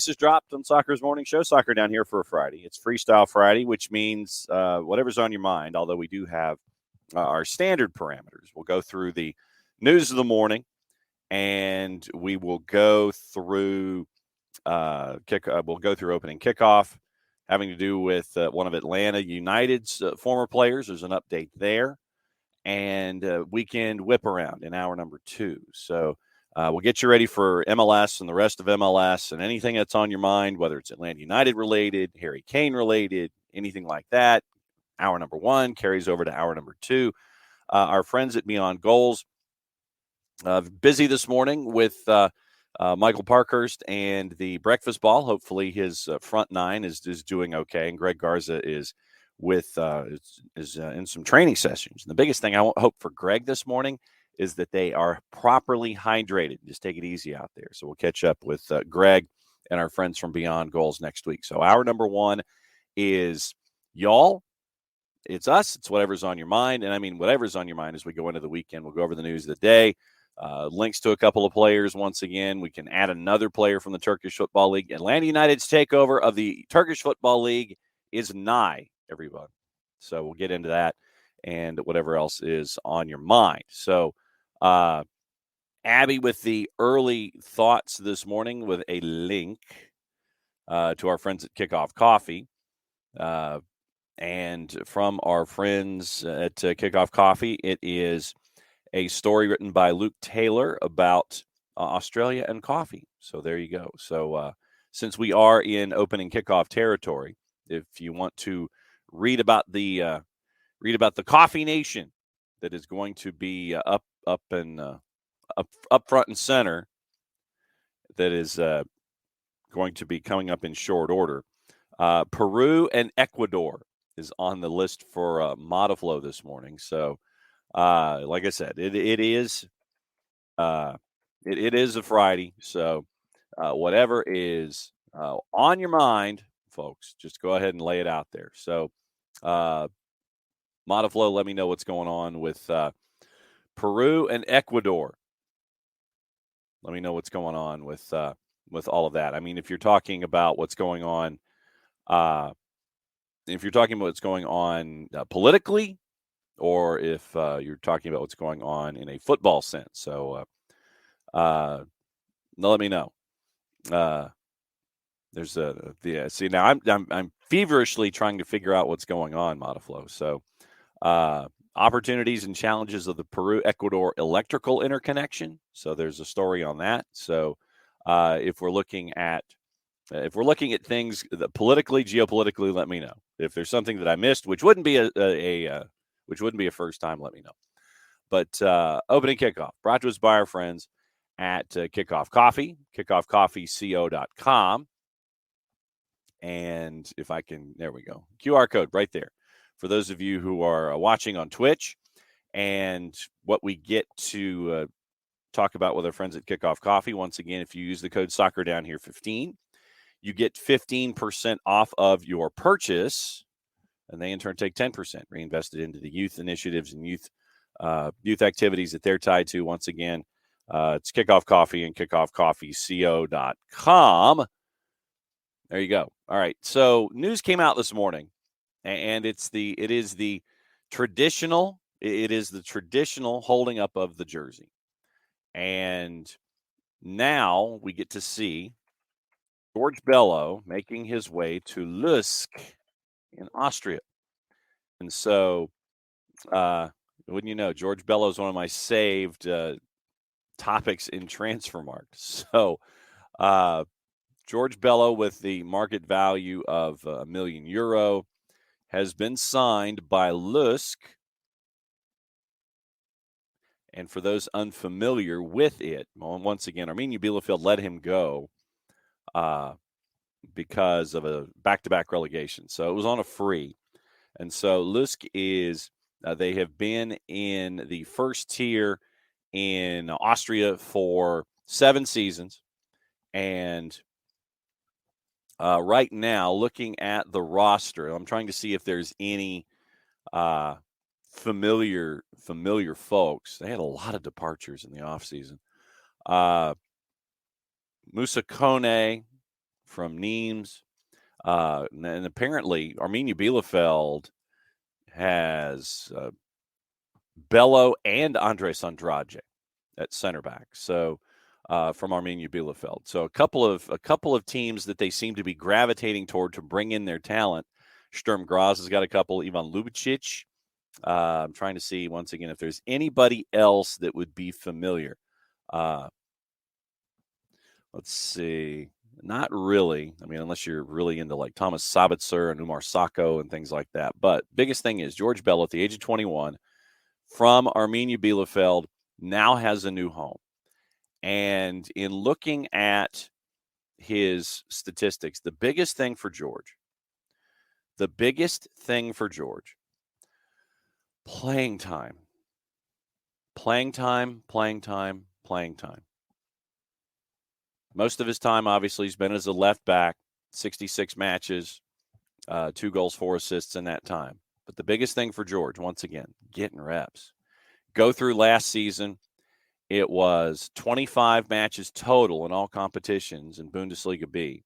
voice is dropped on Soccer's Morning Show. Soccer Down here for a Friday. It's Freestyle Friday, which means whatever's on your mind, although we do have our standard parameters. We'll go through the news of the morning, and we will go through we'll go through opening kickoff, having to do with one of Atlanta United's former players. There's an update there. And weekend Whiparound in hour number 2. So we'll get you ready for MLS and the rest of MLS and anything that's on your mind, whether it's Atlanta United related, Harry Kane related, anything like that. Hour number 1 carries over to hour number 2. Our friends at Beyond Goals, busy this morning with Michael Parkhurst and the breakfast ball. Hopefully his front nine is doing okay, and Greg Garza is in some training sessions. And the biggest thing I hope for Greg this morning is that they are properly hydrated. Just take it easy out there. So we'll catch up with Greg and our friends from Beyond Goals next week. So hour number 1 is y'all. It's us. It's whatever's on your mind. And I mean, whatever's on your mind as we go into the weekend. We'll go over the news of the day. Links to a couple of players once again. We can add another player from the Turkish Football League. Atlanta United's takeover of the Turkish Football League is nigh, everyone. So we'll get into that and whatever else is on your mind. So Abby with the early thoughts this morning with a link to our friends at Kickoff Coffee. And from our friends at Kickoff Coffee, it is a story written by Luke Taylor about Australia and coffee. So there you go. So since we are in opening kickoff territory, if you want to read about the coffee nation that is going to be up front and center, that is going to be coming up in short order. Peru and Ecuador is on the list for Modaflow this morning. So, like I said, it is a Friday. So, whatever is on your mind, folks, just go ahead and lay it out there. So, Modaflow, let me know what's going on with Peru and Ecuador. Let me know what's going on with all of that. I mean, if you're talking about what's going on, politically, or if you're talking about what's going on in a football sense. So let me know. See, now I'm feverishly trying to figure out what's going on, Modaflow. So opportunities and challenges of the Peru-Ecuador electrical interconnection. So there's a story on that. So if we're looking at things politically, geopolitically, let me know. If there's something that I missed, which wouldn't be a first time, let me know. But opening kickoff brought to us by our friends at Kickoff Coffee, kickoffcoffeeco.com. And if I can, there we go. QR code right there for those of you who are watching on Twitch. And what we get to talk about with our friends at Kickoff Coffee. Once again, if you use the code SoccerDownHere15, you get 15% off of your purchase, and they in turn take 10% reinvested into the youth initiatives and youth activities that they're tied to. Once again, it's Kickoff Coffee and kickoffcoffeeco.com. There you go. All right. So news came out this morning, and it is the traditional holding up of the jersey. And now we get to see George Bello making his way to Lüsk in Austria. And so, wouldn't you know, George Bello is one of my saved topics in Transfermarkt. So, George Bello, with the market value of €1 million, has been signed by Lüsk. And for those unfamiliar with it, once again, Arminia Bielefeld let him go because of a back-to-back relegation. So it was on a free. And so Lüsk they have been in the first tier in Austria for 7 seasons. And right now, looking at the roster, I'm trying to see if there's any familiar folks. They had a lot of departures in the offseason. Musa Kone, from Nimes. And apparently, Arminia Bielefeld has Bello and Andres Andrade at center back. So from Arminia Bielefeld. So a couple of teams that they seem to be gravitating toward to bring in their talent. Sturm Graz has got a couple. Ivan Lubicic. I'm trying to see once again if there's anybody else that would be familiar. Let's see. Not really. I mean, unless you're really into like Thomas Sabitzer and Umar Sacco and things like that. But biggest thing is George Bello at the age of 21 from Arminia Bielefeld now has a new home. And in looking at his statistics, the biggest thing for George, playing time. Most of his time, obviously, he's been as a left back, 66 matches, 2 goals, 4 assists in that time. But the biggest thing for George, once again, getting reps. Go through last season, it was 25 matches total in all competitions in Bundesliga B.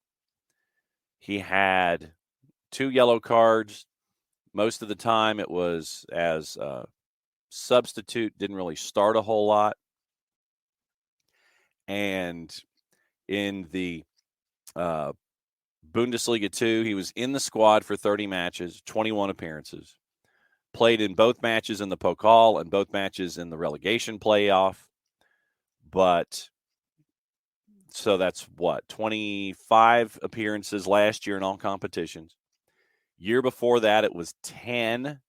He had 2 yellow cards. Most of the time it was as a substitute, didn't really start a whole lot. And in the Bundesliga 2, he was in the squad for 30 matches, 21 appearances. Played in both matches in the Pokal and both matches in the relegation playoff. But so that's what, 25 appearances last year in all competitions. Year before that, it was 10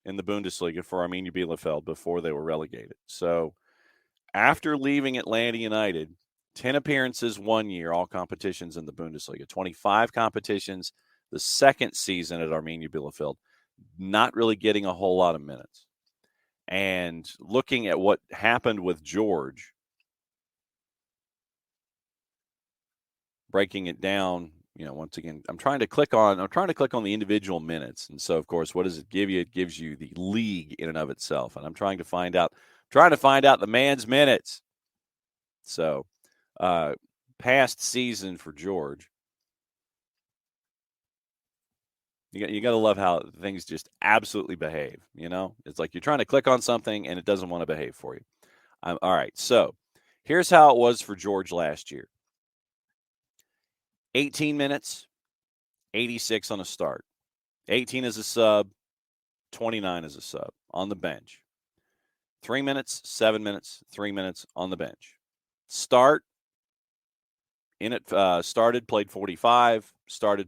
in the Bundesliga for Arminia Bielefeld before they were relegated. So after leaving Atlanta United, 10 appearances 1 year, all competitions in the Bundesliga, 25 competitions the second season at Arminia Bielefeld, not really getting a whole lot of minutes. And looking at what happened with George, breaking it down, once again, I'm trying to click on the individual minutes. And so, of course, what does it give you? It gives you the league in and of itself. And I'm trying to find out the man's minutes. So, past season for George. You got to love how things just absolutely behave. It's like you're trying to click on something and it doesn't want to behave for you. All right. So here's how it was for George last year. 18 minutes, 86 on a start. 18 as a sub, 29 as a sub on the bench. 3 minutes, 7 minutes, 3 minutes on the bench. Started, played 45,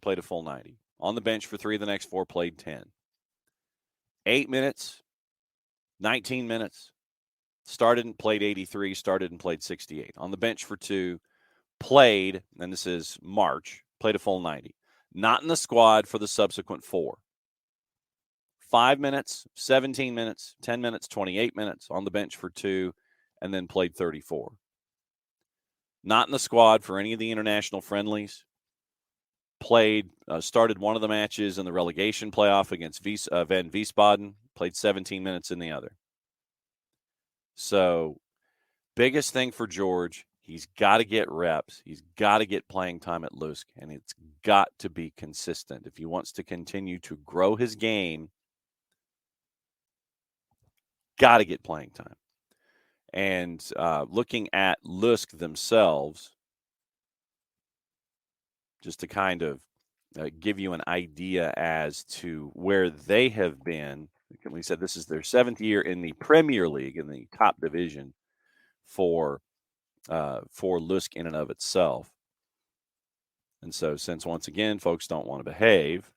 played a full 90. On the bench for 3 of the next 4, played 10. 8 minutes, 19 minutes, started and played 83, started and played 68. On the bench for 2, played, and this is March, played a full 90. Not in the squad for the subsequent 4. 5 minutes, 17 minutes, 10 minutes, 28 minutes, on the bench for 2, and then played 34. Not in the squad for any of the international friendlies. Started one of the matches in the relegation playoff against Van Wiesbaden, played 17 minutes in the other. So, biggest thing for George, he's got to get reps. He's got to get playing time at Lutsk, and it's got to be consistent. If he wants to continue to grow his game, got to get playing time. And looking at Lutsk themselves, just to kind of give you an idea as to where they have been. We said this is their 7th year in the Premier League, in the top division for Lutsk in and of itself. And so since, once again, folks don't want to behave,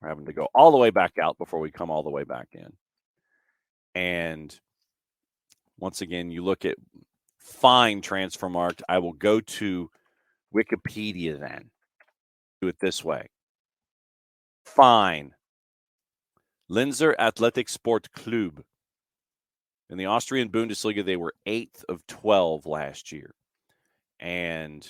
we're having to go all the way back out before we come all the way back in. And once again, you look at fine transfer marked. I will go to Wikipedia then. Do it this way. Fine. Linzer Athletic Sport Club. In the Austrian Bundesliga, they were 8th of 12 last year. And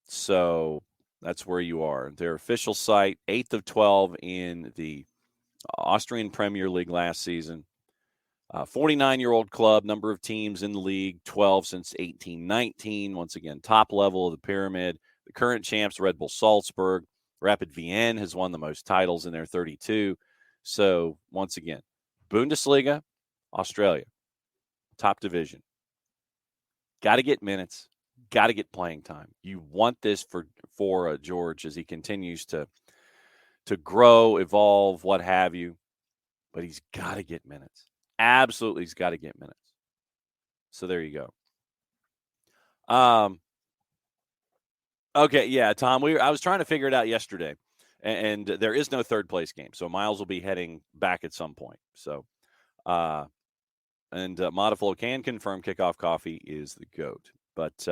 so that's where you are. Their official site, 8th of 12 in the Austrian Premier League last season. 49-year-old club, number of teams in the league, 12 since 1819. Once again, top level of the pyramid. The current champs, Red Bull Salzburg. Rapid Vienna has won the most titles in their 32. So, once again, Bundesliga, Australia, top division. Got to get minutes. Got to get playing time. You want this for George as he continues to grow, evolve, what have you. But he's got to get minutes. Absolutely, he's got to get minutes. So there you go. Okay, yeah, Tom. I was trying to figure it out yesterday, and there is no third place game. So Miles will be heading back at some point. So, Modiflow can confirm Kickoff Coffee is the GOAT. But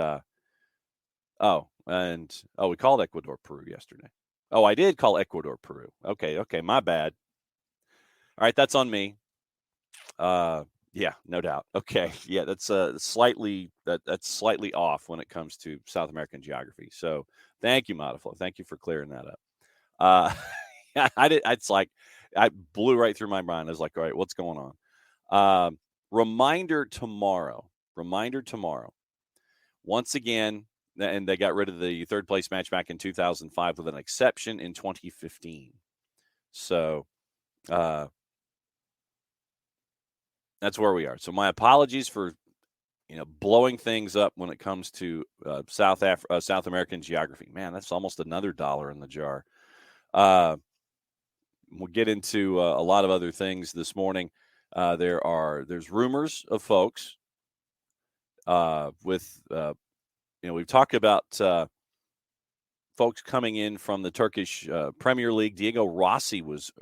we called Ecuador Peru yesterday. Oh, I did call Ecuador Peru. Okay, my bad. All right, that's on me. Yeah, no doubt. Okay, yeah, that's slightly off when it comes to South American geography. So, thank you, Modiflow. Thank you for clearing that up. I did. It's like I blew right through my mind. I was like, all right, what's going on? Reminder tomorrow. Once again, and they got rid of the third place match back in 2005 with an exception in 2015. So, that's where we are. So my apologies for, blowing things up when it comes to South American geography. Man, that's almost another $1 in the jar. We'll get into a lot of other things this morning. There's rumors of folks we've talked about folks coming in from the Turkish Premier League. Diego Rossi was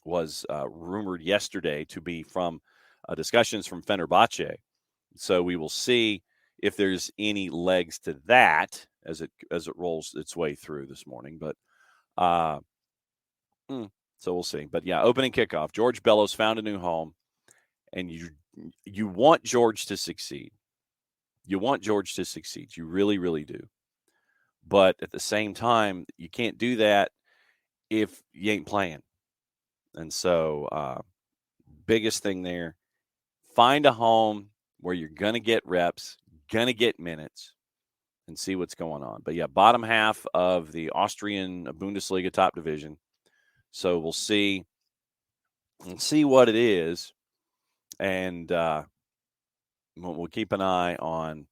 rumored yesterday to be from discussions from Fenerbahce. So we will see if there's any legs to that as it rolls its way through this morning. But so we'll see. But yeah, opening kickoff. George Bellows found a new home, and you want George to succeed. You want George to succeed. You really, really do. But at the same time, you can't do that if you ain't playing. And so, biggest thing there, find a home where you're going to get reps, going to get minutes, and see what's going on. But yeah, bottom half of the Austrian Bundesliga top division. So we'll see what it is, and we'll keep an eye on.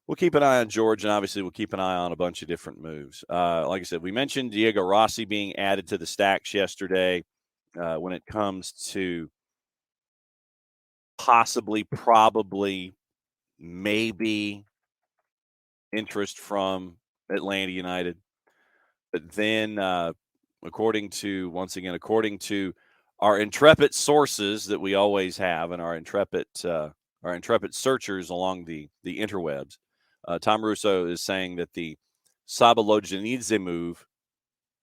We'll keep an eye on George, and obviously we'll keep an eye on a bunch of different moves. Like I said, we mentioned Diego Rossi being added to the stacks yesterday. When it comes to possibly, probably, maybe interest from Atlanta United. But then, according to our intrepid sources that we always have, and our intrepid searchers along the interwebs, Tom Russo is saying that the Sabalojanidze move,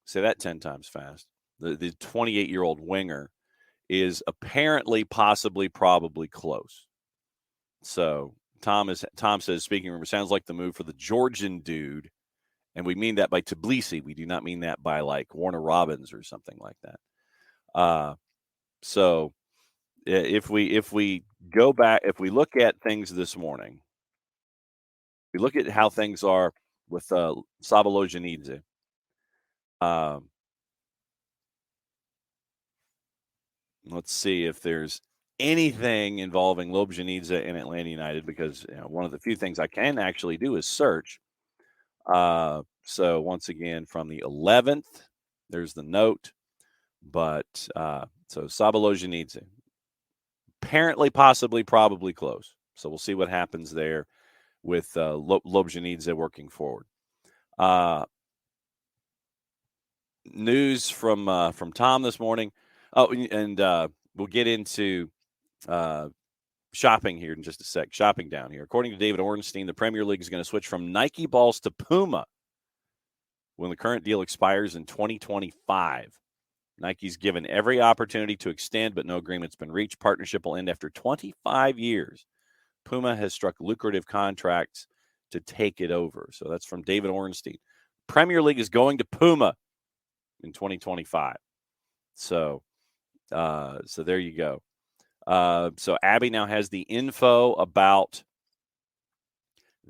say that 10 times fast, the 28-year-old winger, is apparently, possibly, probably close. So Tom says, speaking rumor, sounds like the move for the Georgian dude. And we mean that by Tbilisi. We do not mean that by like Warner Robins or something like that. So if we go back, if we look at things this morning, we look at how things are with Sabalojanidze. Let's see if there's anything involving Lobjanidze and Atlanta United, because one of the few things I can actually do is search. So once again, from the 11th, there's the note. But so Sabalojanidze, apparently, possibly, probably close. So we'll see what happens there with Lobjanidze working forward. News from Tom this morning. Oh, and we'll get into shopping here in just a sec. Shopping down here. According to David Ornstein, the Premier League is going to switch from Nike balls to Puma when the current deal expires in 2025. Nike's given every opportunity to extend, but no agreement's been reached. Partnership will end after 25 years. Puma has struck lucrative contracts to take it over. So that's from David Ornstein. Premier League is going to Puma in 2025. So there you go. So Abby now has the info about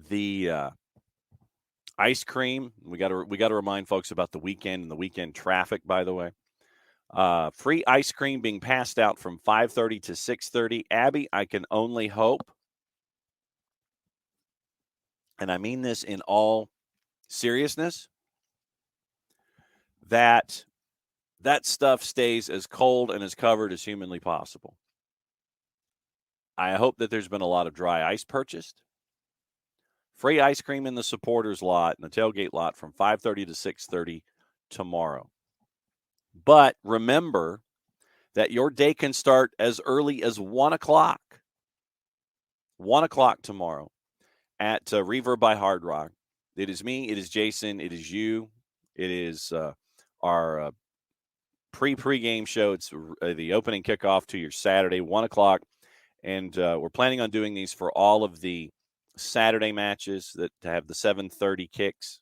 the ice cream. We got to remind folks about the weekend and the weekend traffic, by the way. Free ice cream being passed out from 5:30 to 6:30. Abby, I can only hope, and I mean this in all seriousness, that stuff stays as cold and as covered as humanly possible. I hope that there's been a lot of dry ice purchased. Free ice cream in the supporters lot and the tailgate lot from 5:30 to 6:30 tomorrow. But remember that your day can start as early as 1 o'clock. 1 o'clock tomorrow at Reverb by Hard Rock. It is me. It is Jason. It is you. It is our pre-game show. It's the opening kickoff to your Saturday, 1 o'clock. And we're planning on doing these for all of the Saturday matches that have the 7:30 kicks,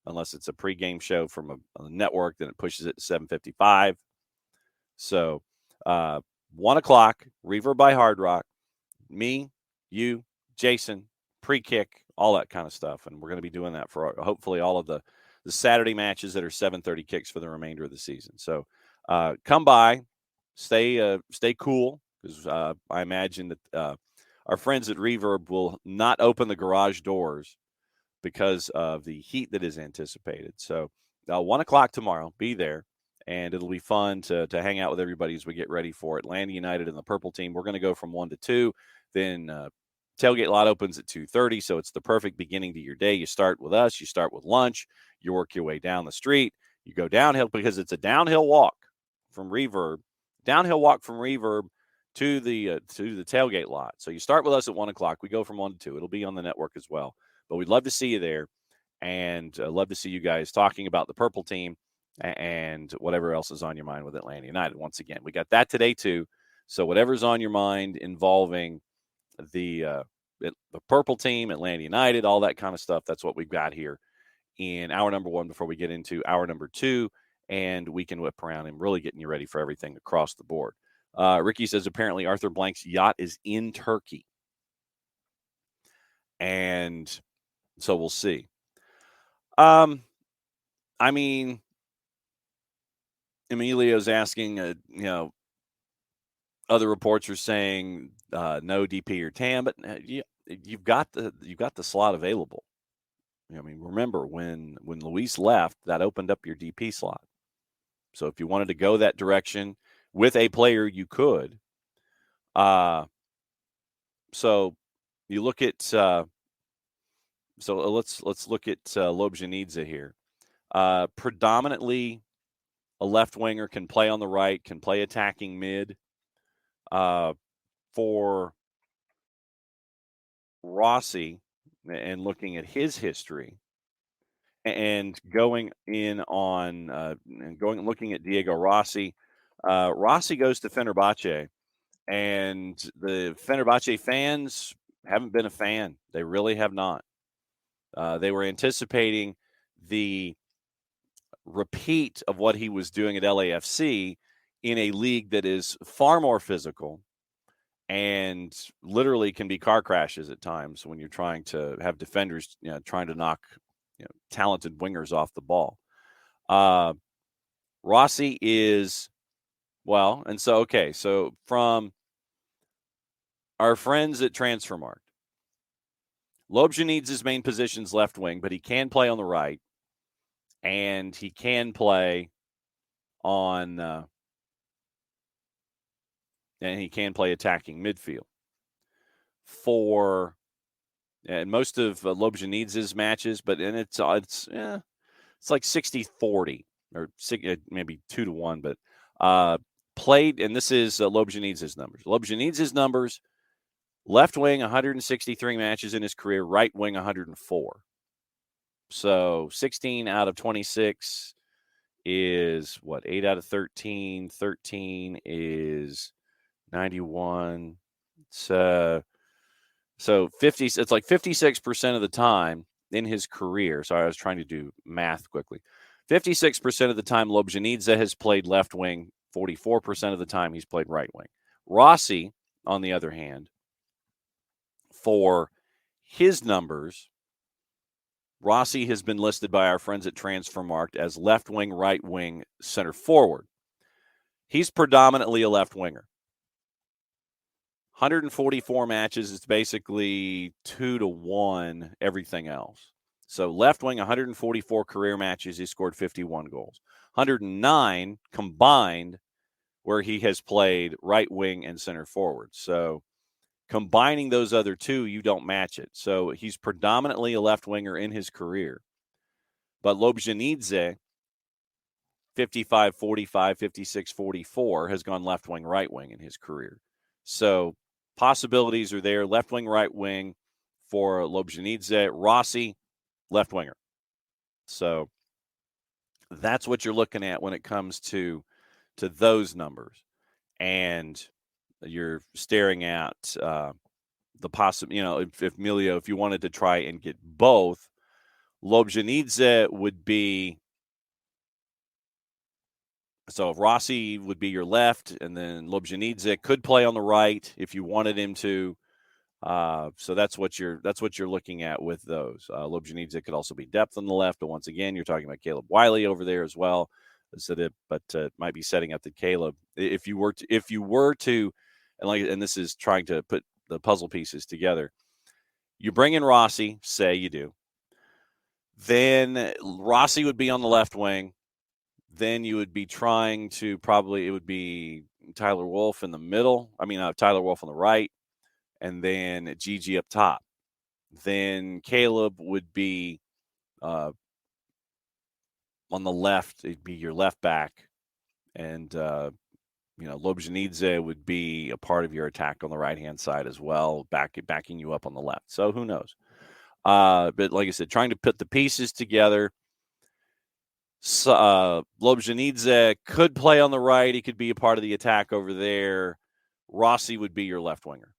unless it's a pregame show from a network, then it pushes it to 7:55. So 1 o'clock, Reverb by Hard Rock, me, you, Jason, pre-kick, all that kind of stuff. And we're going to be doing that for hopefully all of the Saturday matches that are 7:30 kicks for the remainder of the season. So come by, stay cool, because I imagine that our friends at Reverb will not open the garage doors because of the heat that is anticipated. So 1 o'clock tomorrow, be there, and it'll be fun to hang out with everybody as we get ready for Atlanta United and the Purple Team. We're going to go from 1 to 2. Then tailgate lot opens at 2:30, so it's the perfect beginning to your day. You start with us. You start with lunch. You work your way down the street. You go downhill because it's a downhill walk from Reverb. Downhill walk from Reverb to the tailgate lot. So you start with us at 1 o'clock. We go from 1 to 2. It'll be on the network as well. But we'd love to see you there, and love to see you guys talking about the Purple Team and whatever else is on your mind with Atlanta United. Once again, we got that today too. So whatever's on your mind involving the Purple Team, Atlanta United, all that kind of stuff, that's what we've got here in hour number 1 before we get into hour number 2 and weekend whip around and really getting you ready for everything across the board. Ricky says apparently Arthur Blank's yacht is in Turkey. And so we'll see. I mean, Emilio's asking, other reports are saying no DP or TAM, but you've got the slot available. I mean, remember when Luis left, that opened up your DP slot. So if you wanted to go that direction with a player, you could. So you look at so let's look at Lobjanidze here. Predominantly a left winger, can play on the right, can play attacking mid. For Rossi, and looking at his history, and going in on looking at Diego Rossi. Rossi goes to Fenerbahce, and the Fenerbahce fans haven't been a fan. They really have not. They were anticipating the repeat of what he was doing at LAFC in a league that is far more physical and literally can be car crashes at times when you're trying to have defenders, trying to knock talented wingers off the ball. Rossi is, well, and so, okay, so from our friends at Transfermarkt, Lobjanidze's main position's left wing, but he can play on the right, and he can play on and he can play attacking midfield. For and most of Lobjanidze's matches, but it's like 60-40 or maybe 2-1, but played, and this is Lobjanidze's numbers. Lobjanidze's numbers: left wing 163 matches in his career, right wing 104. So 16 out of 26 is what? 8 out of 13. 13 is 91. So 50. It's like 56% of the time in his career. Sorry, I was trying to do math quickly. 56% of the time Lobjanidze has played left wing. 44% of the time he's played right wing. Rossi on the other hand, for his numbers, Rossi has been listed by our friends at Transfermarkt as left wing, right wing, center forward. He's predominantly a left winger. 144 matches is basically 2-1 everything else. So left wing, 144 career matches, he scored 51 goals. 109 combined where he has played right wing and center forward. So combining those other two, you don't match it. So he's predominantly a left winger in his career. But Lobjanidze, 55, 45, 56, 44, has gone left wing, right wing in his career. So possibilities are there. Left wing, right wing for Lobjanidze. Rossi, left winger. So that's what you're looking at when it comes to those numbers. And you're staring at the possible, if Emilio, if you wanted to try and get both, Lobjanidze would be, so Rossi would be your left, and then Lobjanidze could play on the right if you wanted him to. So that's what you're looking at with those. Lobjanidze could also be depth on the left, but once again, you're talking about Caleb Wiley over there as well. But might be setting up the Caleb if you were to, and this is trying to put the puzzle pieces together. You bring in Rossi, say you do. Then Rossi would be on the left wing. Then you would be trying to it would be Tyler Wolff in the middle. Tyler Wolff on the right, and then Gigi up top. Then Caleb would be on the left. It'd be your left back, and Lobjanidze would be a part of your attack on the right-hand side as well, backing you up on the left. So who knows? But like I said, trying to put the pieces together. Lobjanidze could play on the right. He could be a part of the attack over there. Rossi would be your left winger,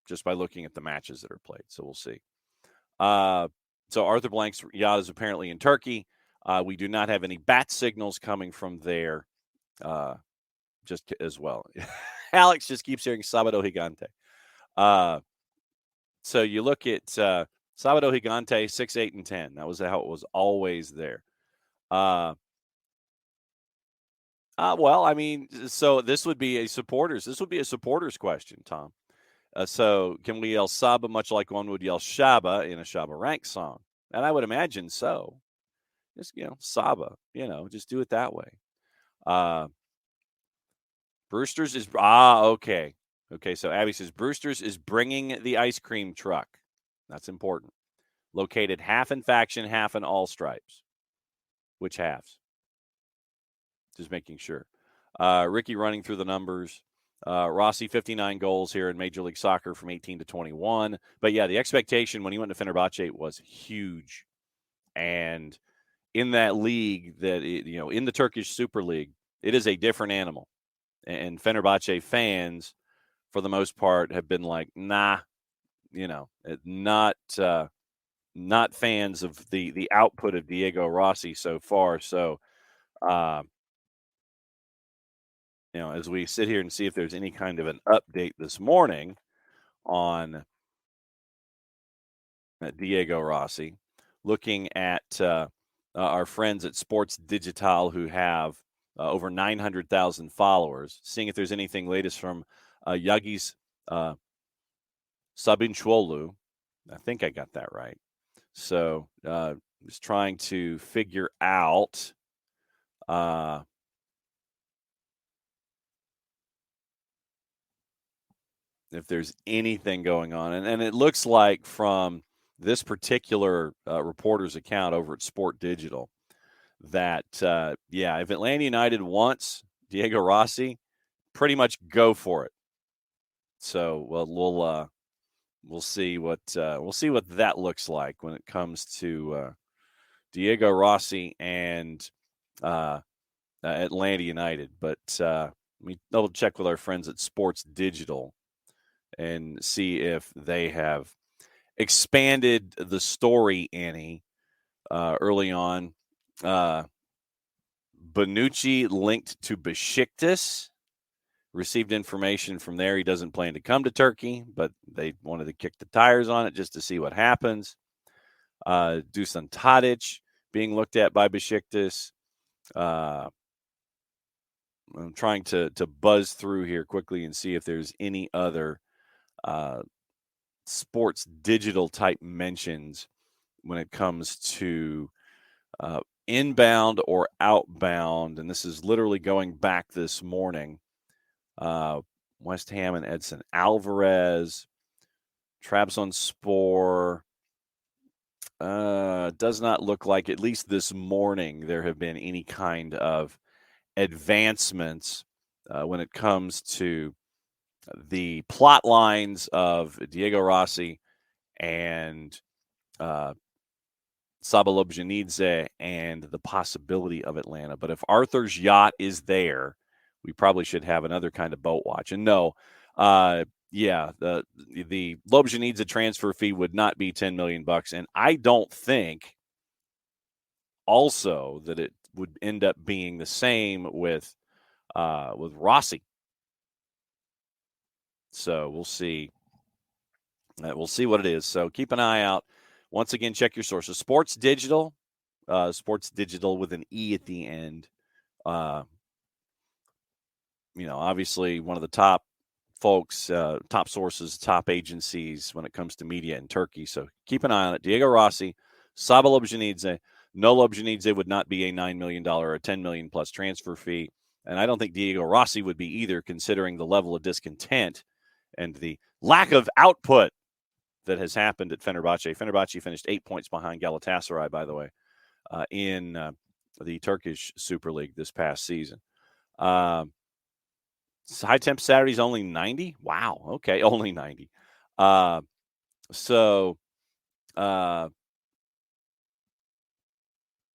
just by looking at the matches that are played. So we'll see. So Arthur Blank's yacht is apparently in Turkey. We do not have any bat signals coming from there just as well. Alex just keeps hearing Sabado Gigante. So you look at Sabado Gigante, 6, 8, and 10. That was how it was always there. So this would be a supporters question, Tom. So can we yell Saba much like one would yell Shaba in a Shaba Rank song? And I would imagine so. Just, Saba, just do it that way. Brewster's is, okay. Okay, so Abby says Brewster's is bringing the ice cream truck. That's important. Located half in Faction, half in All Stripes. Which halves? Just making sure. Ricky running through the numbers. Rossi, 59 goals here in Major League Soccer from 18 to 21. But, yeah, the expectation when he went to Fenerbahce was huge. And in that league, in the Turkish Super League, it is a different animal. And Fenerbahce fans, for the most part, have been like, nah, not fans of the output of Diego Rossi so far. So, as we sit here and see if there's any kind of an update this morning on Diego Rossi, looking at our friends at Sports Digital who have over 900,000 followers, seeing if there's anything latest from Yagis Sabinchuolu. I think I got that right. So just trying to figure out if there's anything going on. And it looks like from this particular reporter's account over at Sport Digital that, if Atlanta United wants Diego Rossi, pretty much go for it. So we'll see what that looks like when it comes to Diego Rossi and Atlanta United. But let me double check with our friends at Sports Digital and see if they have expanded the story any early on. Bonucci linked to Besiktas. received information from there. He doesn't plan to come to Turkey, but they wanted to kick the tires on it just to see what happens. Dusan Tadic being looked at by Besiktas. I'm trying to buzz through here quickly and see if there's any other sports digital type mentions when it comes to inbound or outbound. And this is literally going back this morning. West Ham and Edson Alvarez, Trabzonspor. Does not look like, at least this morning, there have been any kind of advancements when it comes to the plot lines of Diego Rossi and Sabalobjanidze and the possibility of Atlanta. But if Arthur's yacht is there, we probably should have another kind of boat watch. And no, the Lobjanidze transfer fee would not be $10 million. And I don't think also that it would end up being the same with Rossi. So we'll see. We'll see what it is. So keep an eye out. Once again, check your sources. Sports Digital with an E at the end. Obviously one of the top folks, top sources, top agencies when it comes to media in Turkey. So keep an eye on it. Diego Rossi, Sabalobjanidze. No Lobjanidze would not be a $9 million or a $10 million plus transfer fee. And I don't think Diego Rossi would be either, considering the level of discontent and the lack of output that has happened at Fenerbahce. Fenerbahce finished 8 points behind Galatasaray, by the way, in the Turkish Super League this past season. High Temp Saturday's only 90? Wow. Okay, only 90. I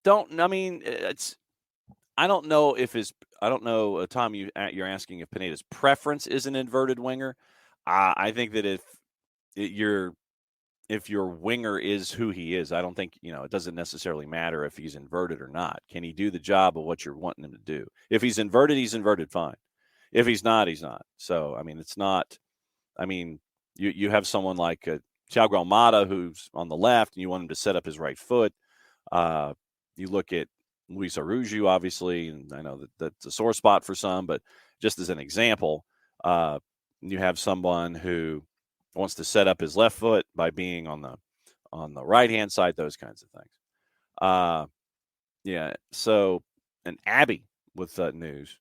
don't know if Tom, you're asking if Pineda's preference is an inverted winger. I think that if your winger is who he is, I don't think, it doesn't necessarily matter if he's inverted or not. Can he do the job of what you're wanting him to do? If he's inverted, fine. If he's not, he's not. So, it's not, you have someone like Thiago Almada who's on the left and you want him to set up his right foot. You look at Luis Araujo, obviously, and I know that that's a sore spot for some, but just as an example, you have someone who wants to set up his left foot by being on the right-hand side, those kinds of things. So, and Abby with news.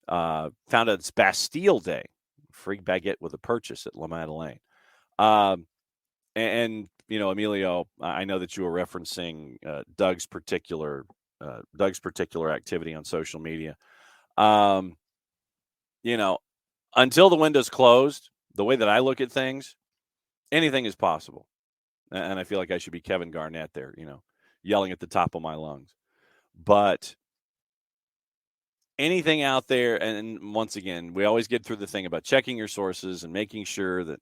Found out it's Bastille Day. Free baguette with a purchase at La Madeleine. And Emilio, I know that you were referencing Doug's particular activity on social media. Until the window's closed, the way that I look at things, anything is possible. And I feel like I should be Kevin Garnett there, yelling at the top of my lungs. But anything out there, and once again, we always get through the thing about checking your sources and making sure that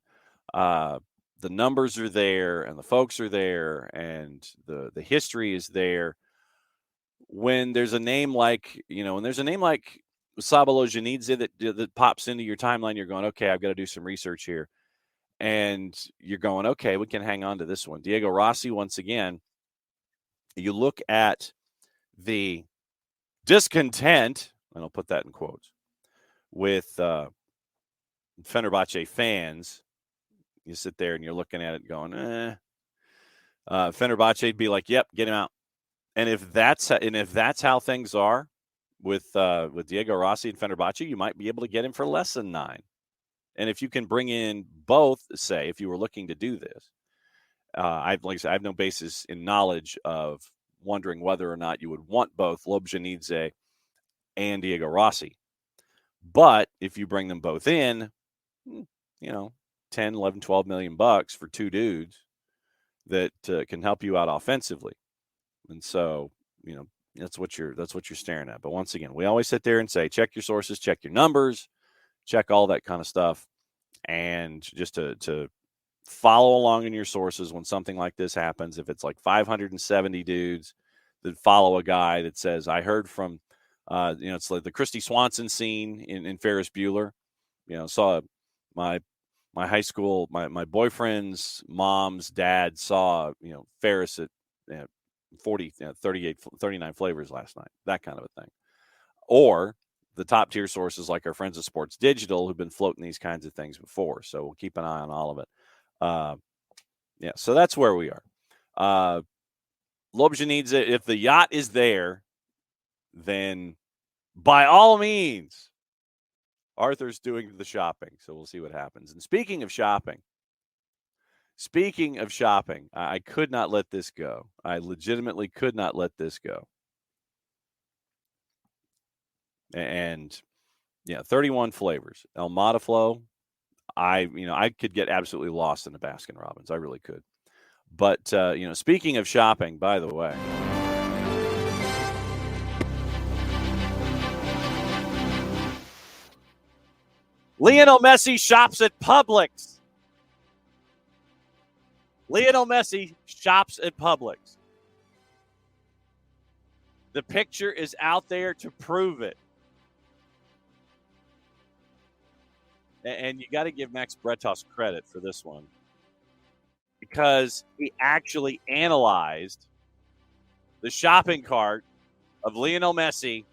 the numbers are there and the folks are there and the history is there. When there's a name like, Sabalobjanidze that pops into your timeline, you're going, okay, I've got to do some research here. And you're going, okay, we can hang on to this one. Diego Rossi, once again, you look at the discontent, and I'll put that in quotes, with Fenerbahce fans. You sit there and you're looking at it going, Fenerbahce would be like, yep, get him out. And if that's how things are with Diego Rossi and Fenerbahce, you might be able to get him for less than 9. And if you can bring in both, say, if you were looking to do this, I have no basis in knowledge of wondering whether or not you would want both Lobjanidze and Diego Rossi. But if you bring them both in, 10, 11, 12 million bucks for two dudes that can help you out offensively. And so, that's what you're staring at. But once again, we always sit there and say, check your sources, check your numbers, check all that kind of stuff. And just to follow along in your sources when something like this happens. If it's like 570 dudes that follow a guy that says, I heard from It's like the Christy Swanson scene in Ferris Bueller. Saw my high school, my boyfriend's mom's dad saw, Ferris at 40, 38, 39 flavors last night, that kind of a thing. Or the top tier sources like our friends at Sports Digital who've been floating these kinds of things before. So we'll keep an eye on all of it. So that's where we are. Lobja needs it. If the yacht is there, then by all means, Arthur's doing the shopping. So we'll see what happens. And speaking of shopping, I could not let this go. I legitimately could not let this go. And 31 flavors. El Mataflow, I could get absolutely lost in the Baskin Robbins. I really could. But, speaking of shopping, by the way, Lionel Messi shops at Publix. Lionel Messi shops at Publix. The picture is out there to prove it. And you got to give Max Bretos credit for this one, because he actually analyzed the shopping cart of Lionel Messi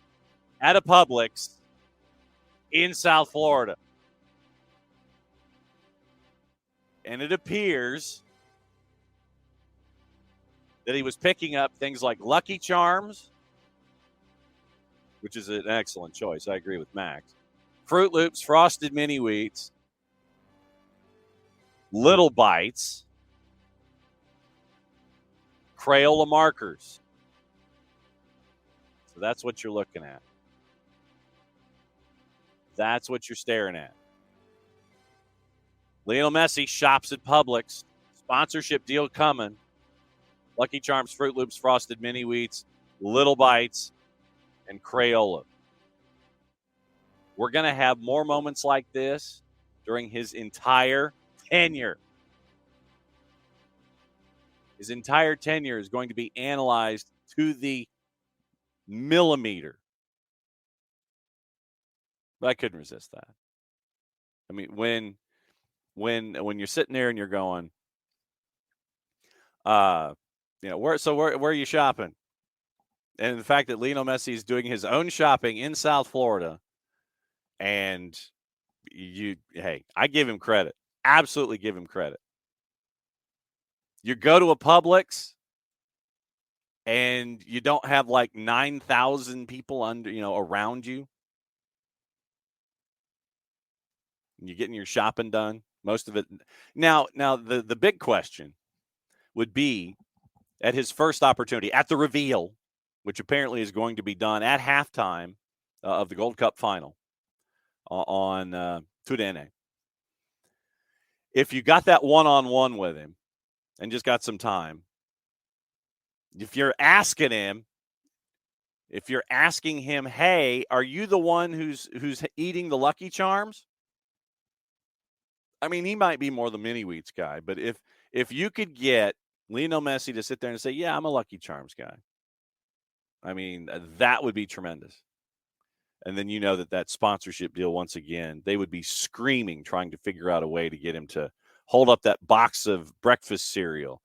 at a Publix in South Florida. And it appears that he was picking up things like Lucky Charms, which is an excellent choice. I agree with Max. Fruit Loops, Frosted Mini Wheats, Little Bites, Crayola markers. So that's what you're looking at. That's what you're staring at. Lionel Messi shops at Publix. Sponsorship deal coming. Lucky Charms, Fruit Loops, Frosted Mini Wheats, Little Bites, and Crayola. We're going to have more moments like this during his entire tenure. His entire tenure is going to be analyzed to the millimeter. But I couldn't resist that. I mean, when you're sitting there and you're going, where are you shopping? And the fact that Lionel Messi is doing his own shopping in South Florida, and I give him credit. Absolutely give him credit. You go to a Publix and you don't have like 9,000 people around you. You're getting your shopping done. Most of it. Now the big question would be at his first opportunity at the reveal, which apparently is going to be done at halftime of the Gold Cup final on TUDN. If you got that one-on-one with him and just got some time, if you're asking him, hey, are you the one who's eating the Lucky Charms? I mean, he might be more the mini wheats guy, but if you could get Lionel Messi to sit there and say, yeah, I'm a Lucky Charms guy, I mean, that would be tremendous. And then that sponsorship deal, once again, they would be screaming, trying to figure out a way to get him to hold up that box of breakfast cereal.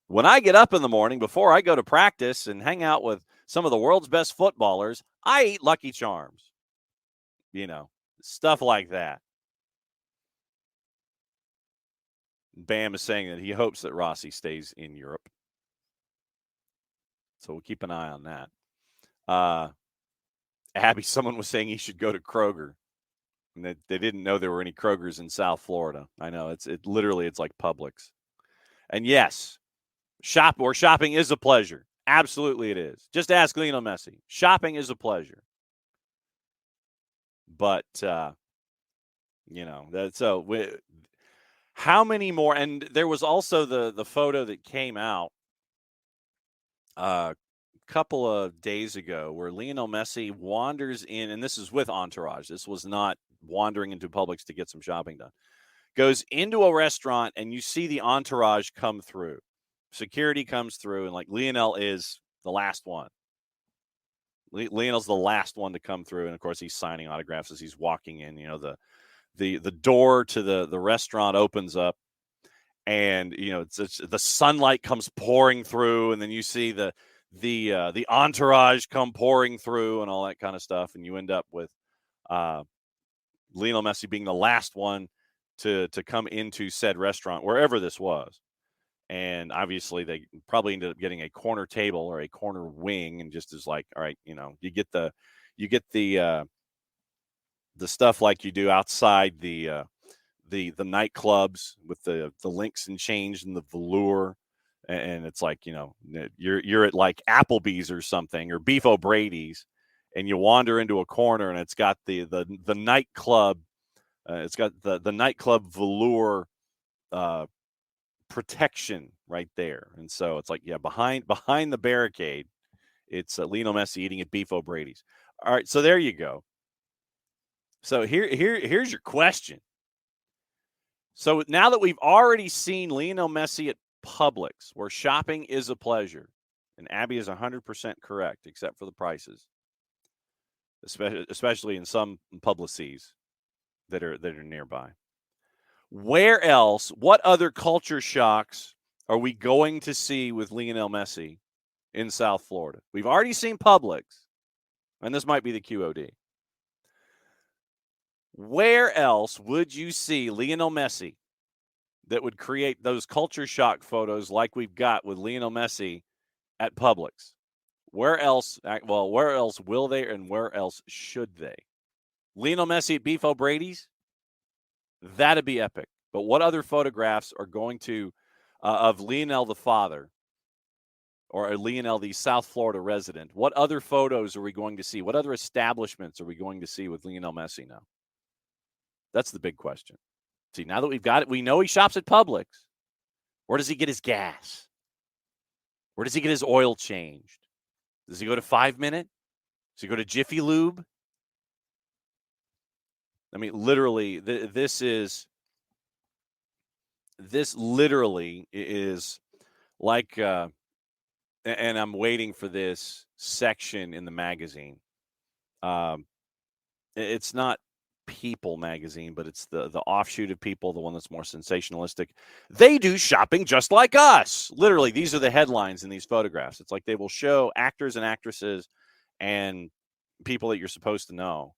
When I get up in the morning before I go to practice and hang out with some of the world's best footballers, I eat Lucky Charms. Stuff like that. Bam is saying that he hopes that Rossi stays in Europe. So we'll keep an eye on that. Abby, someone was saying he should go to Kroger. And they didn't know there were any Krogers in South Florida. I know. It's like Publix. And yes, shopping is a pleasure. Absolutely it is. Just ask Lionel Messi. Shopping is a pleasure. But, how many more? And there was also the photo that came out a couple of days ago where Lionel Messi wanders in, and this is with entourage. This was not wandering into Publix to get some shopping done. Goes into a restaurant, and you see the entourage come through. Security comes through, and Lionel is the last one. Lionel's the last one to come through, and of course he's signing autographs as he's walking in. The door to the restaurant opens up, and it's the sunlight comes pouring through, and then you see the entourage come pouring through and all that kind of stuff, and you end up with Lionel Messi being the last one to come into said restaurant, wherever this was. And obviously they probably ended up getting a corner table or a corner wing, and just as like, all right, you get the stuff like you do outside the nightclubs with the links and chains and the velour, and it's like, you're at like Applebee's or something, or Beef O'Brady's, and you wander into a corner and it's got the nightclub, it's got the nightclub velour protection right there. And so it's like, yeah, behind the barricade, it's Lionel Messi eating at Beef O'Brady's. All right, so there you go. So here's your question. So now that we've already seen Lionel Messi at Publix, where shopping is a pleasure, and Abby is 100% correct, except for the prices, especially in some Publicis that are nearby. Where else, what other culture shocks are we going to see with Lionel Messi in South Florida? We've already seen Publix, and this might be the QOD. Where else would you see Lionel Messi that would create those culture shock photos like we've got with Lionel Messi at Publix? Where else? Well, where else will they, and where else should they? Lionel Messi at Beef O'Brady's? That'd be epic. But what other photographs are going to, of Lionel the father, or Lionel the South Florida resident, what other photos are we going to see? What other establishments are we going to see with Lionel Messi now? That's the big question. See, now that we've got it, we know he shops at Publix. Where does he get his gas? Where does he get his oil changed? Does he go to 5 Minute? Does he go to Jiffy Lube? I mean, literally, this literally is like, and I'm waiting for this section in the magazine. It's not People magazine, but it's the offshoot of People, the one that's more sensationalistic. They do shopping just like us. Literally, these are the headlines in these photographs. It's like they will show actors and actresses and people that you're supposed to know,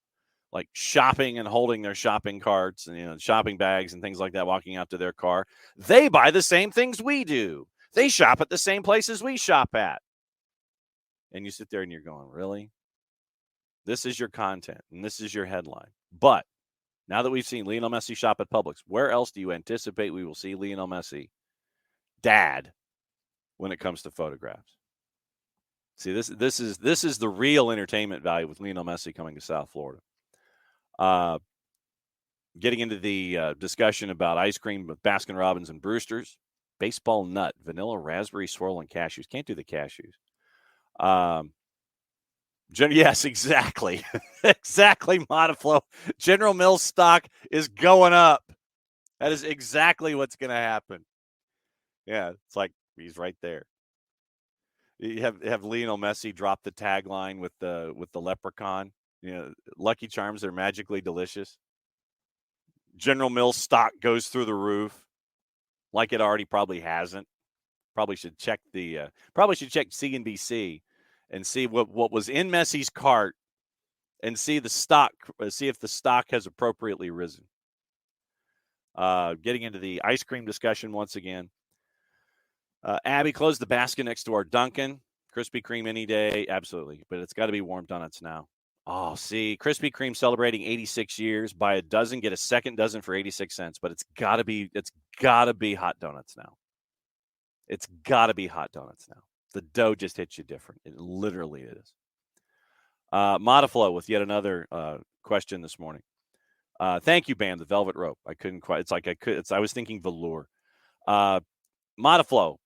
like shopping and holding their shopping carts and shopping bags and things like that, walking out to their car. They buy the same things we do. They shop at the same places we shop at. And you sit there and you're going, really? This is your content and this is your headline. But now that we've seen Lionel Messi shop at Publix, where else do you anticipate we will see Lionel Messi, dad, when it comes to photographs? See, this is the real entertainment value with Lionel Messi coming to South Florida. Getting into the discussion about ice cream with Baskin-Robbins and Brewster's, baseball nut, vanilla, raspberry swirl, and cashews. Can't do the cashews. Yes, exactly. Exactly, Modiflow. General Mills stock is going up. That is exactly what's going to happen. Yeah, it's like he's right there. You have Lionel Messi drop the tagline with the leprechaun. Lucky Charms are magically delicious. General Mills stock goes through the roof, like it already probably hasn't. Probably should check CNBC and see what was in Messi's cart, and see the stock, see if the stock has appropriately risen. Getting into the ice cream discussion once again. Abby, close the basket next to our Dunkin'. Krispy Kreme any day, absolutely, but it's got to be warm donuts now. Oh, see, Krispy Kreme celebrating 86 years. Buy a dozen, get a second dozen for 86 cents. But it's got to be hot donuts now. It's got to be hot donuts now. The dough just hits you different. It literally is. Modiflow with yet another question this morning. Thank you, Bam. The velvet rope. I couldn't quite. It's like I was thinking velour. Modiflow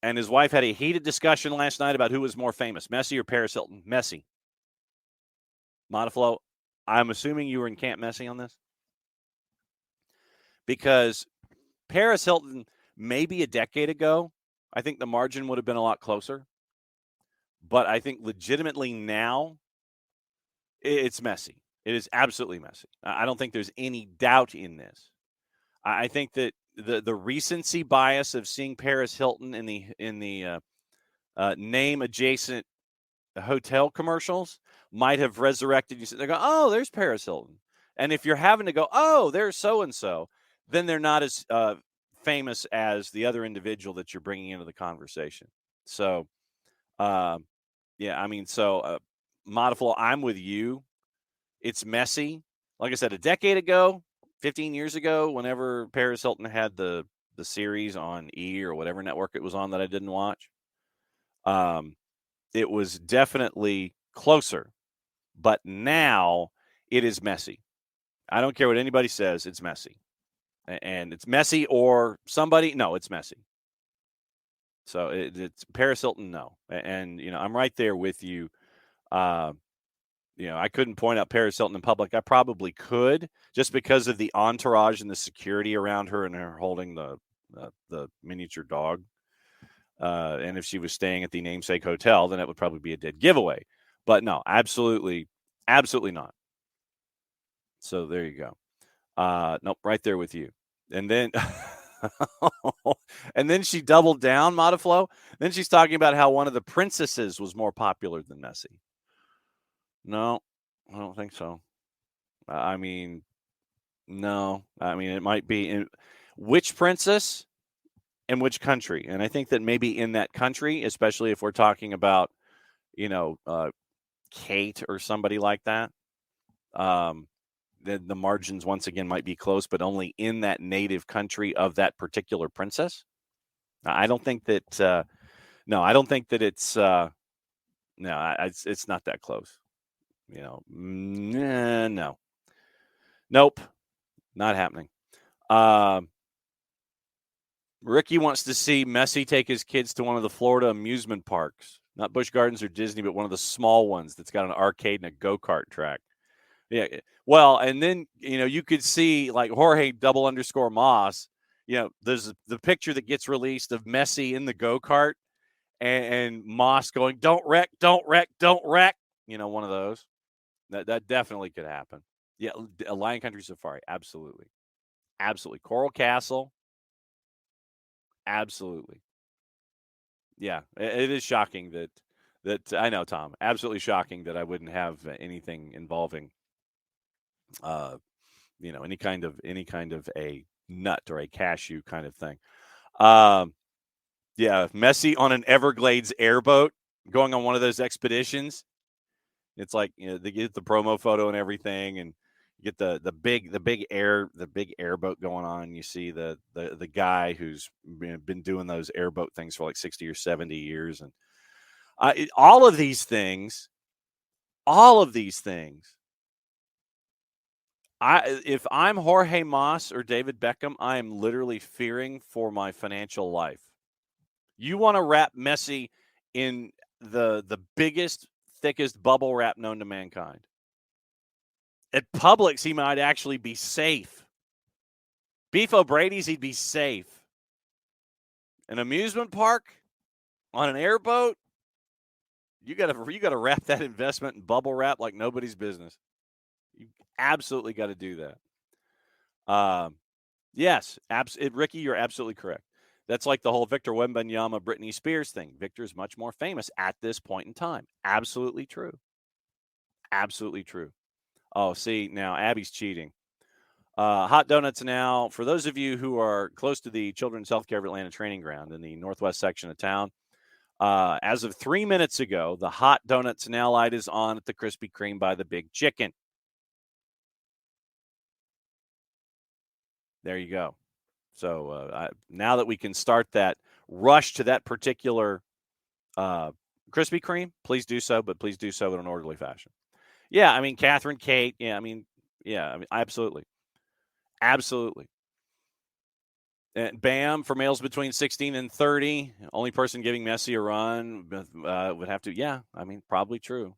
and his wife had a heated discussion last night about who was more famous, Messi or Paris Hilton. Messi. Modiflow, I'm assuming you were in Camp Messi on this? Because Paris Hilton, maybe a decade ago, I think the margin would have been a lot closer. But I think legitimately now, it's messy. It is absolutely messy. I don't think there's any doubt in this. I think that the recency bias of seeing Paris Hilton in the name adjacent hotel commercials might have resurrected you. They go, oh, there's Paris Hilton. And if you're having to go, oh, there's so and so, then they're not as famous as the other individual that you're bringing into the conversation. So, yeah, I mean, Modiful, I'm with you. It's messy. Like I said, a decade ago, 15 years ago, whenever Paris Hilton had the series on E or whatever network it was on that I didn't watch, it was definitely closer. But now it is messy. I don't care what anybody says. It's messy. And it's messy or somebody. No, it's messy. So it's Paris Hilton. No. And, I'm right there with you. I couldn't point out Paris Hilton in public. I probably could just because of the entourage and the security around her and her holding the miniature dog. And if she was staying at the namesake hotel, then it would probably be a dead giveaway. But no, absolutely not. So there you go. Nope, right there with you. And then and then she doubled down, Modiflow. Then she's talking about how one of the princesses was more popular than Messi. No, I don't think so. I mean, no. I mean, it might be which princess and which country. And I think that maybe in that country, especially if we're talking about, Kate or somebody like that, the margins once again might be close, but only in that native country of that particular princess. I don't think that. No, I don't think that it's. No, it's not that close. No. Nope, not happening. Ricky wants to see Messi take his kids to one of the Florida amusement parks, not Busch Gardens or Disney, but one of the small ones that's got an arcade and a go-kart track. Yeah. Well, and then, you could see like Jorge _Moss, there's the picture that gets released of Messi in the go-kart and Moss going, don't wreck, don't wreck, don't wreck. One of those. That definitely could happen. Yeah. Lion Country Safari. Absolutely. Absolutely. Coral Castle. Absolutely. Yeah. It is shocking that I know, Tom, absolutely shocking that I wouldn't have anything involving any kind of a nut or a cashew kind of thing. Yeah, Messi on an Everglades airboat going on one of those expeditions. It's like, they get the promo photo and everything, and you get the big airboat going on, and you see the guy who's been doing those airboat things for like 60 or 70 years, and all of these things. If I'm Jorge Moss or David Beckham, I am literally fearing for my financial life. You want to wrap Messi in the biggest, thickest bubble wrap known to mankind. At Publix, he might actually be safe. Beef O'Brady's, he'd be safe. An amusement park on an airboat, you gotta wrap that investment in bubble wrap like nobody's business. You absolutely got to do that. Yes, Ricky, you're absolutely correct. That's like the whole Victor Wembanyama, Britney Spears thing. Victor's much more famous at this point in time. Absolutely true. Absolutely true. Oh, see, now Abby's cheating. Hot Donuts now, for those of you who are close to the Children's Healthcare of Atlanta training ground in the northwest section of town, as of 3 minutes ago, the Hot Donuts Now light is on at the Krispy Kreme by the Big Chicken. There you go. So now that we can start that rush to that particular Krispy Kreme, please do so, but please do so in an orderly fashion. Yeah, I mean, Catherine, Kate, absolutely. Absolutely. And Bam, for males between 16 and 30, only person giving Messi a run would have to, probably true.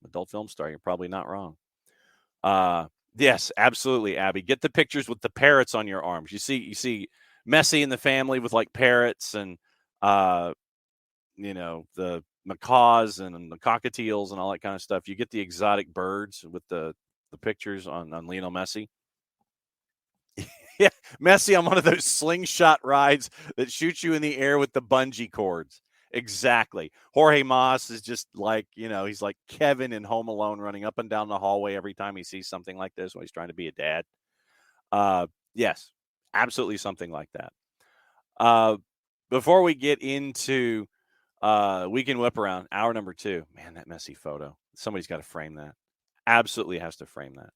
Adult film star, you're probably not wrong. Yes, absolutely, Abby. Get the pictures with the parrots on your arms. You see Messi and the family with like parrots and the macaws and the cockatiels and all that kind of stuff. You get the exotic birds with the pictures on Lionel Messi. Yeah, Messi on one of those slingshot rides that shoots you in the air with the bungee cords. Exactly. Jorge Mas is just like, he's like Kevin in Home Alone, running up and down the hallway every time he sees something like this when he's trying to be a dad. Yes, absolutely something like that. Before we get into Weekend Whip Around, hour number 2, man, that Messi photo. Somebody's got to frame that. Absolutely has to frame that.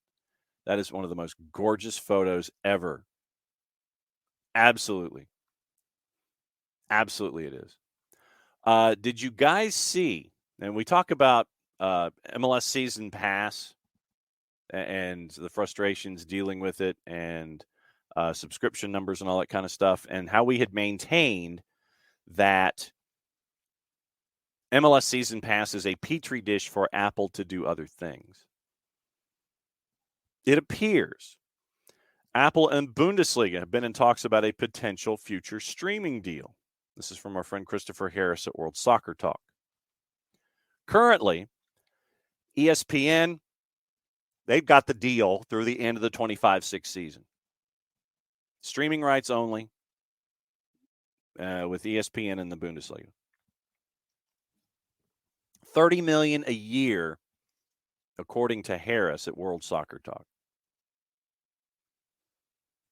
That is one of the most gorgeous photos ever. Absolutely. Absolutely it is. Did you guys see, and we talk about MLS Season Pass and the frustrations dealing with it and subscription numbers and all that kind of stuff, and how we had maintained that MLS Season Pass is a petri dish for Apple to do other things. It appears Apple and Bundesliga have been in talks about a potential future streaming deal. This is from our friend Christopher Harris at World Soccer Talk. Currently, ESPN, they've got the deal through the end of the 25-6 season. Streaming rights only with ESPN and the Bundesliga. $30 million a year, according to Harris at World Soccer Talk.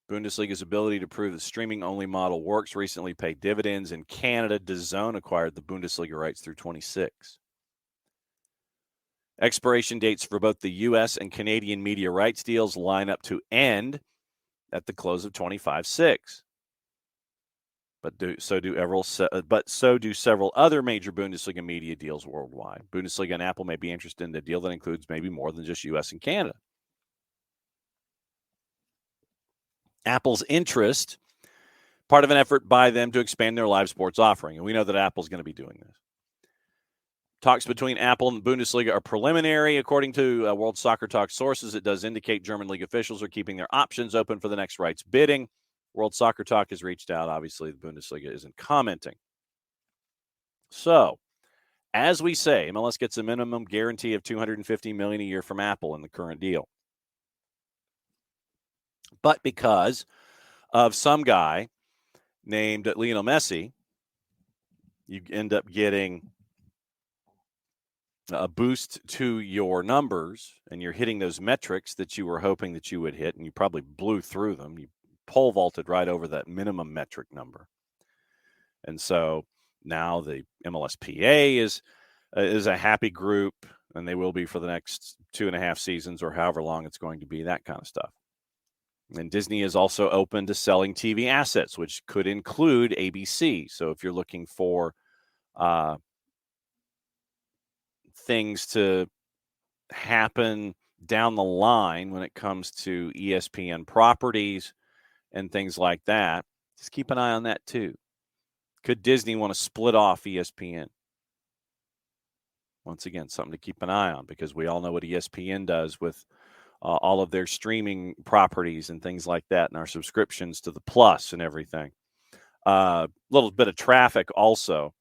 Bundesliga's ability to prove the streaming-only model works recently paid dividends. In Canada, DAZN acquired the Bundesliga rights through 26. Expiration dates for both the U.S. and Canadian media rights deals line up to end at the close of 25-6. But so do several other major Bundesliga media deals worldwide. Bundesliga and Apple may be interested in a deal that includes maybe more than just U.S. and Canada. Apple's interest, part of an effort by them to expand their live sports offering. And we know that Apple's going to be doing this. Talks between Apple and Bundesliga are preliminary. According to World Soccer Talk sources, it does indicate German league officials are keeping their options open for the next rights bidding. World Soccer Talk has reached out. Obviously, the Bundesliga isn't commenting. So, as we say, MLS gets a minimum guarantee of $250 million a year from Apple in the current deal. But because of some guy named Lionel Messi, you end up getting a boost to your numbers, and you're hitting those metrics that you were hoping that you would hit, and you probably blew through them. You pole vaulted right over that minimum metric number. And so now the MLSPA is a happy group, and they will be for the next 2.5 seasons or however long it's going to be, that kind of stuff. And Disney is also open to selling TV assets, which could include ABC. So if you're looking for things to happen down the line when it comes to ESPN properties and things like that, just keep an eye on that too. Could Disney want to split off ESPN? Once again, something to keep an eye on, because we all know what ESPN does with all of their streaming properties and things like that, and our subscriptions to the Plus and everything. A little bit of traffic also.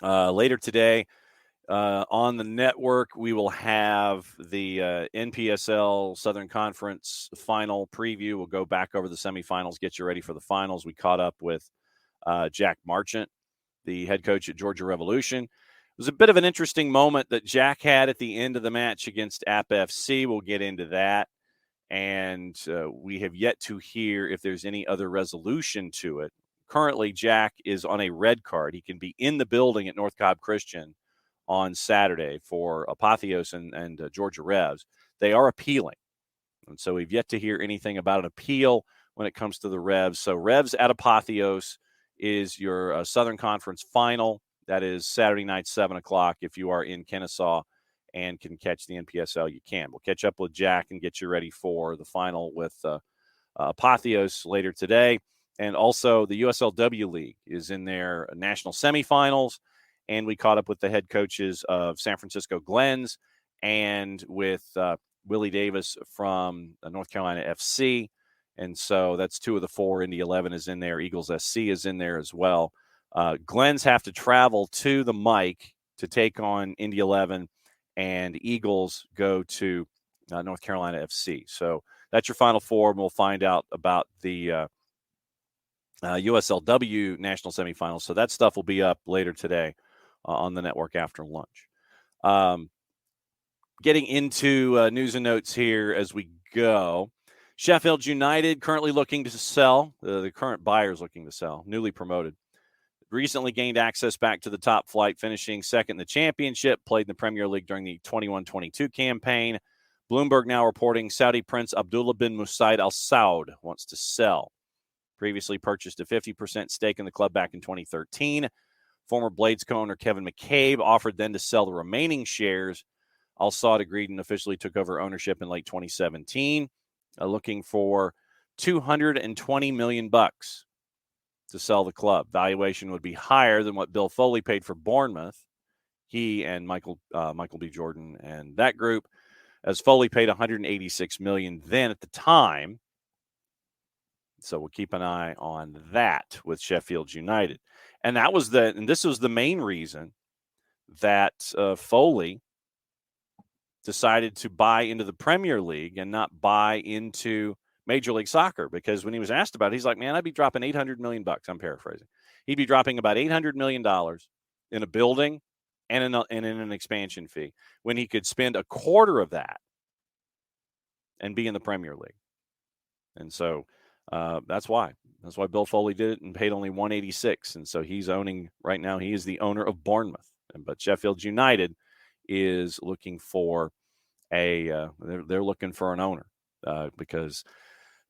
Later today on the network, we will have the NPSL Southern Conference final preview. We'll go back over the semifinals, get you ready for the finals. We caught up with Jack Marchant, the head coach at Georgia Revolution. It was a bit of an interesting moment that Jack had at the end of the match against App FC. We'll get into that. And we have yet to hear if there's any other resolution to it. Currently, Jack is on a red card. He can be in the building at North Cobb Christian on Saturday for Apotheos and Georgia Revs. They are appealing. And so we've yet to hear anything about an appeal when it comes to the Revs. So Revs at Apotheos is your Southern Conference final. That is Saturday night, 7 o'clock. If you are in Kennesaw and can catch the NPSL, you can. We'll catch up with Jack and get you ready for the final with Apotheos later today. And also the USLW League is in their national semifinals. And we caught up with the head coaches of San Francisco Glens and with Willie Davis from North Carolina FC. And so that's 2 of the 4. Indy 11 is in there. Eagles SC is in there as well. Glens have to travel to the mic to take on Indy 11, and Eagles go to North Carolina FC. So that's your Final Four, and we'll find out about the USLW national semifinals. So that stuff will be up later today on the network after lunch. Getting into news and notes here as we go. Sheffield United currently looking to sell. The current buyers looking to sell, newly promoted. Recently gained access back to the top flight, finishing second in the championship, played in the Premier League during the 21-22 campaign. Bloomberg now reporting Saudi Prince Abdullah bin Musaid Al Saud wants to sell. Previously purchased a 50% stake in the club back in 2013. Former Blades co-owner Kevin McCabe offered then to sell the remaining shares. Al Saud agreed and officially took over ownership in late 2017, looking for $220 million to sell the club. Valuation would be higher than what Bill Foley paid for Bournemouth. He and Michael B. Jordan and that group, as Foley paid $186 million then at the time. So we'll keep an eye on that with Sheffield United. And this was the main reason that Foley decided to buy into the Premier League and not buy into Major League Soccer, because when he was asked about it, he's like, man, I'd be dropping $800 million. I'm paraphrasing. He'd be dropping about $800 million in a building and in an expansion fee when he could spend a quarter of that and be in the Premier League. And so that's why Bill Foley did it and paid only $186. And so he's owning right now. He is the owner of Bournemouth, but Sheffield United is looking for they're looking for an owner because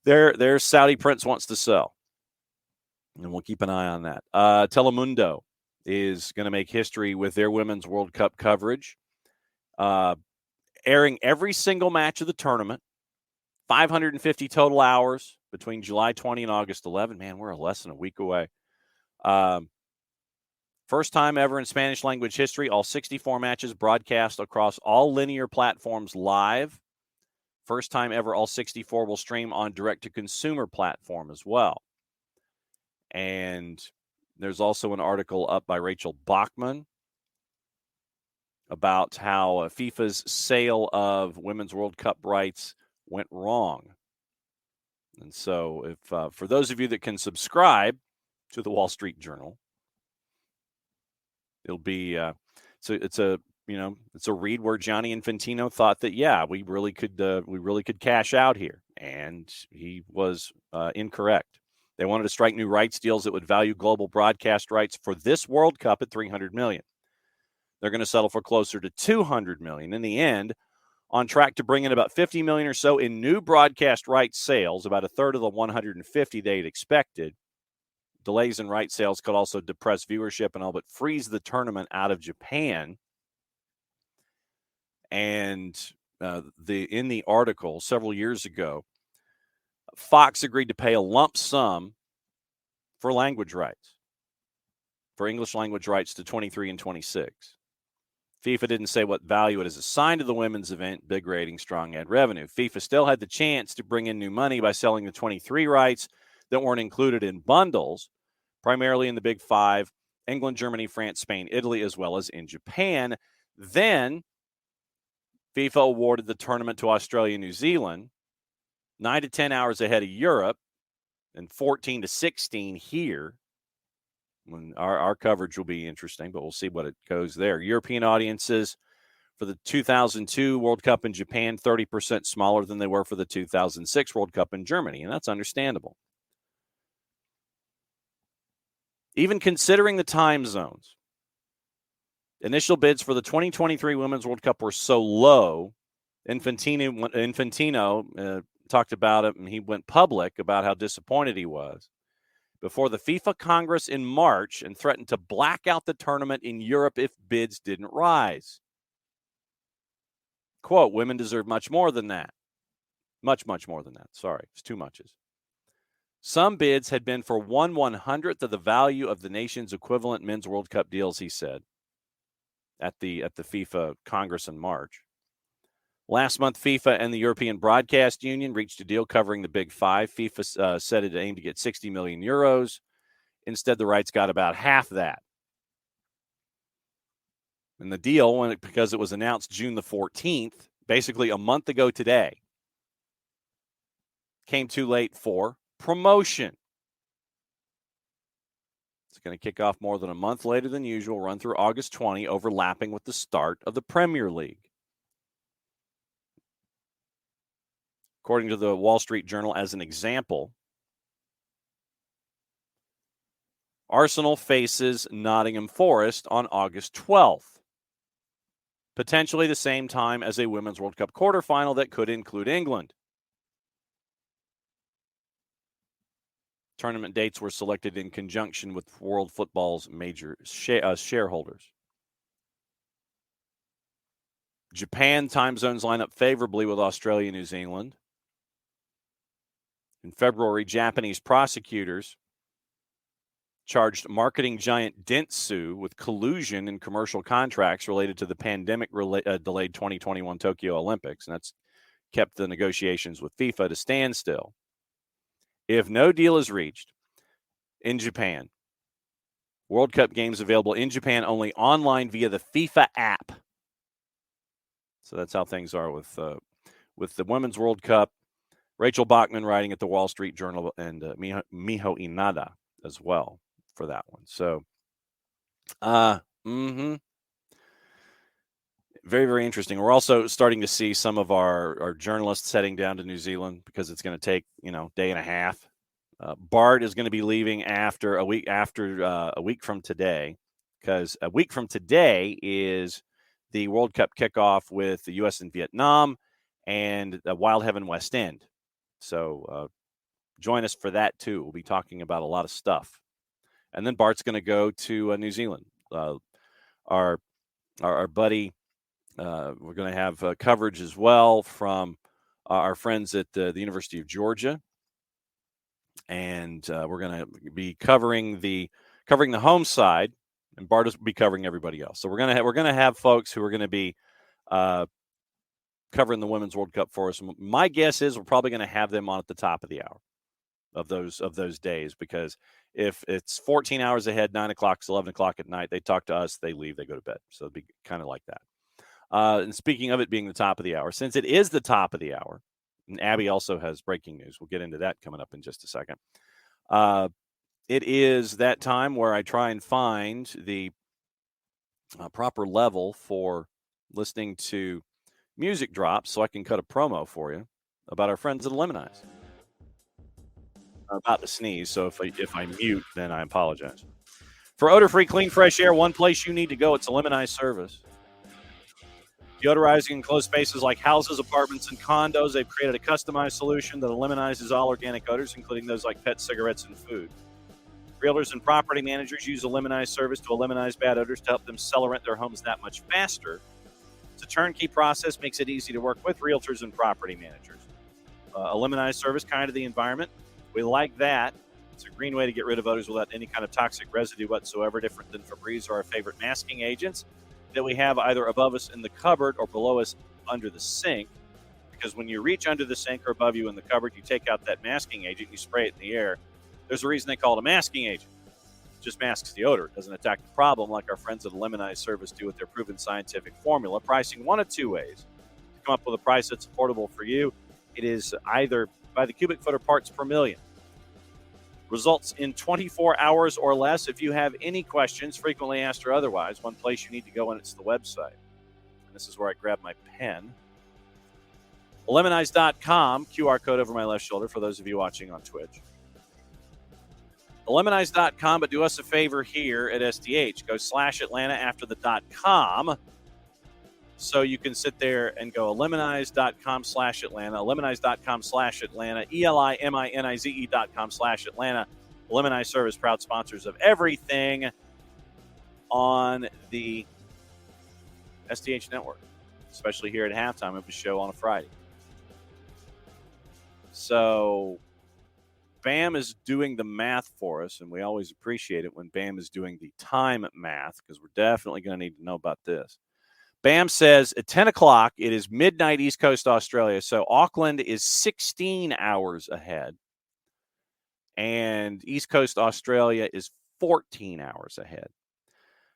their Saudi Prince wants to sell, and we'll keep an eye on that. Telemundo is going to make history with their Women's World Cup coverage, airing every single match of the tournament, 550 total hours between July 20 and August 11. Man, we're less than a week away. First time ever in Spanish language history, all 64 matches broadcast across all linear platforms live. First time ever, all 64 will stream on direct-to-consumer platform as well. And there's also an article up by Rachel Bachman about how FIFA's sale of Women's World Cup rights went wrong. And so if for those of you that can subscribe to the Wall Street Journal, it'll be it's a read where Gianni Infantino thought that we really could cash out here, and he was incorrect. They wanted to strike new rights deals that would value global broadcast rights for this World Cup at $300 million. They're going to settle for closer to $200 million in the end, on track to bring in about $50 million or so in new broadcast rights sales, about a third of the $150 they'd expected. Delays in rights sales could also depress viewership and all but freeze the tournament out of Japan. And in the article several years ago, Fox agreed to pay a lump sum for language rights, for English language rights to 23 and 26. FIFA didn't say what value it has assigned to the women's event, big rating, strong ad revenue. FIFA still had the chance to bring in new money by selling the 23 rights that weren't included in bundles, primarily in the Big Five, England, Germany, France, Spain, Italy, as well as in Japan. Then FIFA awarded the tournament to Australia and New Zealand, 9 to 10 hours ahead of Europe, and 14 to 16 here. When our coverage will be interesting, but we'll see what it goes there. European audiences for the 2002 World Cup in Japan, 30% smaller than they were for the 2006 World Cup in Germany, and that's understandable. Even considering the time zones, initial bids for the 2023 Women's World Cup were so low, Infantino talked about it, and he went public about how disappointed he was before the FIFA Congress in March and threatened to black out the tournament in Europe if bids didn't rise. Quote, women deserve much more than that. Much, much more than that. Sorry, it's too muches. Some bids had been for 1/100th of the value of the nation's equivalent men's World Cup deals, he said, at the FIFA Congress in March. Last month, FIFA and the European Broadcast Union reached a deal covering the Big Five. FIFA said it aimed to get 60 million euros Instead, the rights got about half that. And the deal, because it was announced June the 14th, basically a month ago today, came too late for promotion. It's going to kick off more than a month later than usual, run through August 20, overlapping with the start of the Premier League. According to the Wall Street Journal, as an example, Arsenal faces Nottingham Forest on August 12th, potentially the same time as a Women's World Cup quarterfinal that could include England. Tournament dates were selected in conjunction with World Football's major shareholders. Japan time zones line up favorably with Australia and New Zealand. In February, Japanese prosecutors charged marketing giant Dentsu with collusion in commercial contracts related to the pandemic-delayed 2021 Tokyo Olympics, and that's kept the negotiations with FIFA to standstill. If no deal is reached in Japan, World Cup games available in Japan only online via the FIFA app. So that's how things are with the Women's World Cup. Rachel Bachman writing at the Wall Street Journal, and Miho Inada as well for that one. So, very, very interesting. We're also starting to see some of our journalists heading down to New Zealand because it's going to take, day and a half. Bart is going to be leaving a week from today, because a week from today is the World Cup kickoff with the U.S. and Vietnam and Wild Heaven West End. So join us for that too. We'll be talking about a lot of stuff. And then Bart's going to go to New Zealand. Our buddy, we're going to have coverage as well from our friends at the University of Georgia. And we're going to be covering the home side, and Bart will be covering everybody else. So we're going to have folks who are going to be covering the Women's World Cup for us. My guess is we're probably going to have them on at the top of the hour of those days, because if it's 14 hours ahead, 9 o'clock, 11 o'clock at night, they talk to us, they leave, they go to bed. So it'd be kind of like that. And speaking of it being the top of the hour, since it is the top of the hour, and Abby also has breaking news. We'll get into that coming up in just a second. It is that time where I try and find the proper level for listening to music drops so I can cut a promo for you about our friends at Lemonize. I'm about to sneeze, so if I mute, then I apologize. For odor-free, clean, fresh air, one place you need to go, it's a Lemonize service. Deodorizing enclosed spaces like houses, apartments, and condos, they've created a customized solution that eliminizes all organic odors, including those like pet, cigarettes, and food. Realtors and property managers use a Lemonize service to eliminate bad odors to help them sell or rent their homes that much faster. It's a turnkey process, makes it easy to work with realtors and property managers. A Lemonize service, kind of the environment. We like that. It's a green way to get rid of odors without any kind of toxic residue whatsoever, different than Febreze or our favorite masking agents that we have either above us in the cupboard or below us under the sink. Because when you reach under the sink or above you in the cupboard, you take out that masking agent, you spray it in the air. There's a reason they call it a masking agent. It just masks the odor. It doesn't attack the problem like our friends at the Lemonize service do with their proven scientific formula, pricing one of two ways to come up with a price that's affordable for you. It is either by the cubic foot or parts per million. Results in 24 hours or less. If you have any questions, frequently asked or otherwise, one place you need to go, and it's the website. And this is where I grab my pen. Lemonize.com, QR code over my left shoulder for those of you watching on Twitch. Lemonize.com, but do us a favor here at SDH. Go /Atlanta after the .com, so you can sit there and go Lemonize.com /Atlanta, Lemonize.com /Atlanta, ELIMINIZE.com /Atlanta. Lemonize service, proud sponsors of everything on the SDH network, especially here at halftime of the show on a Friday. So Bam is doing the math for us, and we always appreciate it when Bam is doing the time math, because we're definitely going to need to know about this. Bam says at 10 o'clock, it is midnight East Coast Australia, so Auckland is 16 hours ahead. and East Coast Australia is 14 hours ahead.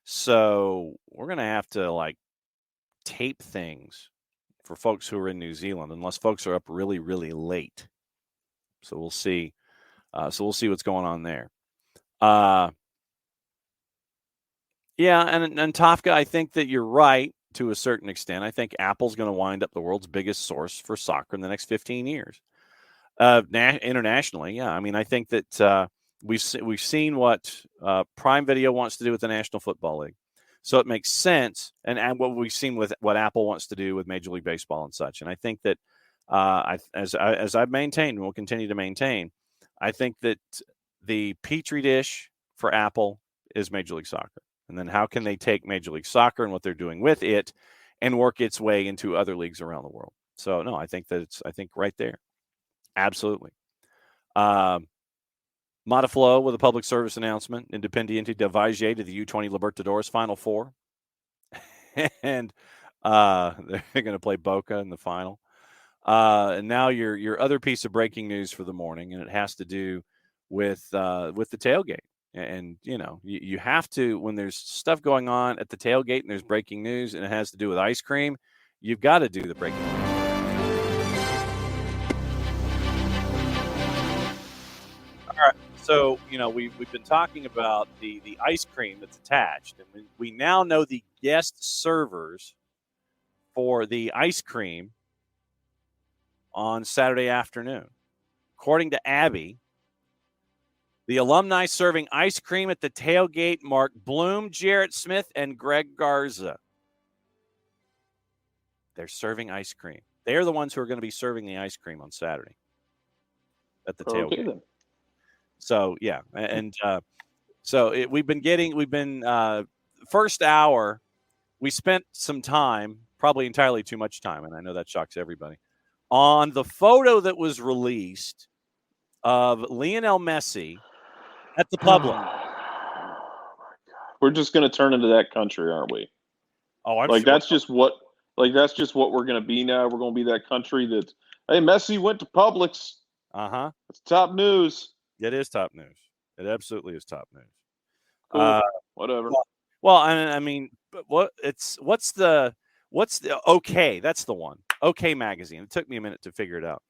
So we're going to have to like tape things for folks who are in New Zealand, unless folks are up really, really late. So we'll see. We'll see what's going on there. Yeah, and Tafka, I think that you're right to a certain extent. I think Apple's going to wind up the world's biggest source for soccer in the next 15 years. Internationally, yeah. I mean, I think that we've seen what Prime Video wants to do with the National Football League, so it makes sense, and what we've seen with what Apple wants to do with Major League Baseball and such. And I think that as I've maintained and will continue to maintain, I think that the petri dish for Apple is Major League Soccer, and then how can they take Major League Soccer and what they're doing with it and work its way into other leagues around the world. So no, I think right there. Absolutely. Mataflow with a public service announcement. Independiente del Valle to the U20 Libertadores Final Four. And they're going to play Boca in the final. And now your other piece of breaking news for the morning, and it has to do with the tailgate. And, you have to, when there's stuff going on at the tailgate and there's breaking news and it has to do with ice cream, you've got to do the breaking news. All right. So, we've been talking about the ice cream that's attached, and we now know the guest servers for the ice cream on Saturday afternoon. According to Abby, the alumni serving ice cream at the tailgate: Mark Bloom, Jarrett Smith, and Greg Garza. They're serving ice cream. They're the ones who are going to be serving the ice cream on Saturday at the tailgate. Then. So, yeah. And we've been first hour, we spent some time, probably entirely too much time, and I know that shocks everybody, on the photo that was released of Lionel Messi at the Public. We're just going to turn into that country, aren't we? Oh, I'm like sure. That's just what we're going to be now. We're going to be that country that, hey, Messi went to Publix. Uh-huh. It's top news. It is top news. It absolutely is top news. Cool. Whatever. Well, I mean, what's the OK? That's the one. OK Magazine. It took me a minute to figure it out.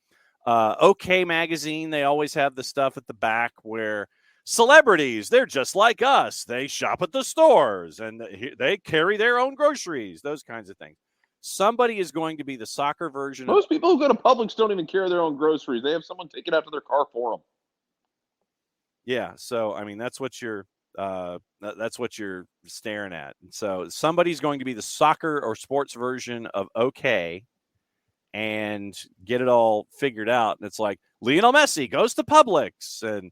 OK Magazine. They always have the stuff at the back where celebrities, they're just like us. They shop at the stores and they carry their own groceries. Those kinds of things. Somebody is going to be the soccer version. Most people who go to Publix don't even carry their own groceries. They have someone take it out to their car for them. Yeah. So, I mean, that's what you're staring at. And so somebody's going to be the soccer or sports version of OK and get it all figured out. And it's like Lionel Messi goes to Publix and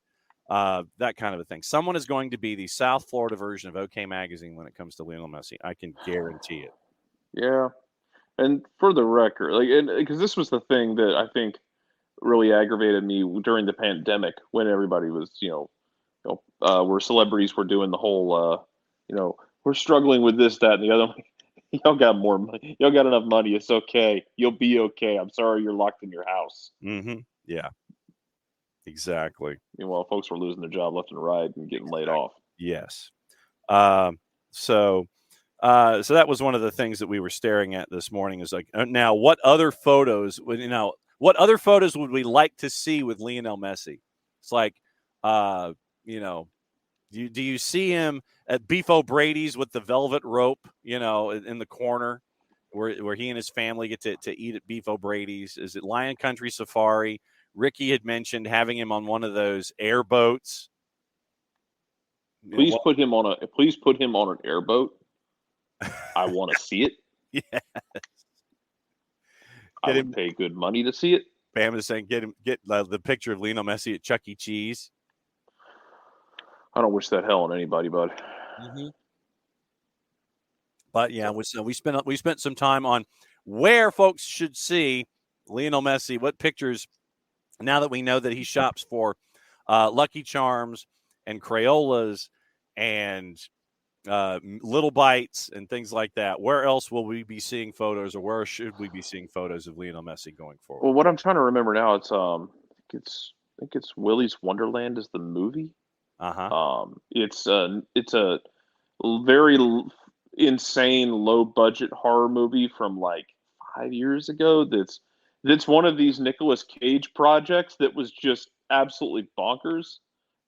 that kind of a thing. Someone is going to be the South Florida version of OK Magazine when it comes to Lionel Messi. I can guarantee it. Yeah. And for the record, because this was the thing that I think really aggravated me during the pandemic when everybody was, where celebrities were doing the whole, we're struggling with this, that, and the other. Y'all got more money. Y'all got enough money. It's okay. You'll be okay. I'm sorry you're locked in your house. Mm-hmm. Yeah. Exactly. Meanwhile, folks were losing their job left and right and getting laid off. Yes. So that was one of the things that we were staring at this morning is like, now what other photos would we like to see with Lionel Messi? It's like, do you see him at Beef O'Brady's with the velvet rope, in the corner where he and his family get to eat at Beef O'Brady's? Is it Lion Country Safari? Ricky had mentioned having him on one of those airboats. Please put him on an airboat. I want to see it. Yes. I would pay good money to see it. Bam is saying get the picture of Lionel Messi at Chuck E. Cheese. I don't wish that hell on anybody, bud. Mm-hmm. But yeah, we spent some time on where folks should see Lionel Messi. What pictures? Now that we know that he shops for Lucky Charms and Crayolas and Little Bites and things like that, where else will we be seeing photos, or where should we be seeing photos of Lionel Messi going forward? Well, what I'm trying to remember now, it's think it's Willy's Wonderland is the movie. Uh-huh. It's a very insane low budget horror movie from like 5 years ago. That's one of these Nicolas Cage projects that was just absolutely bonkers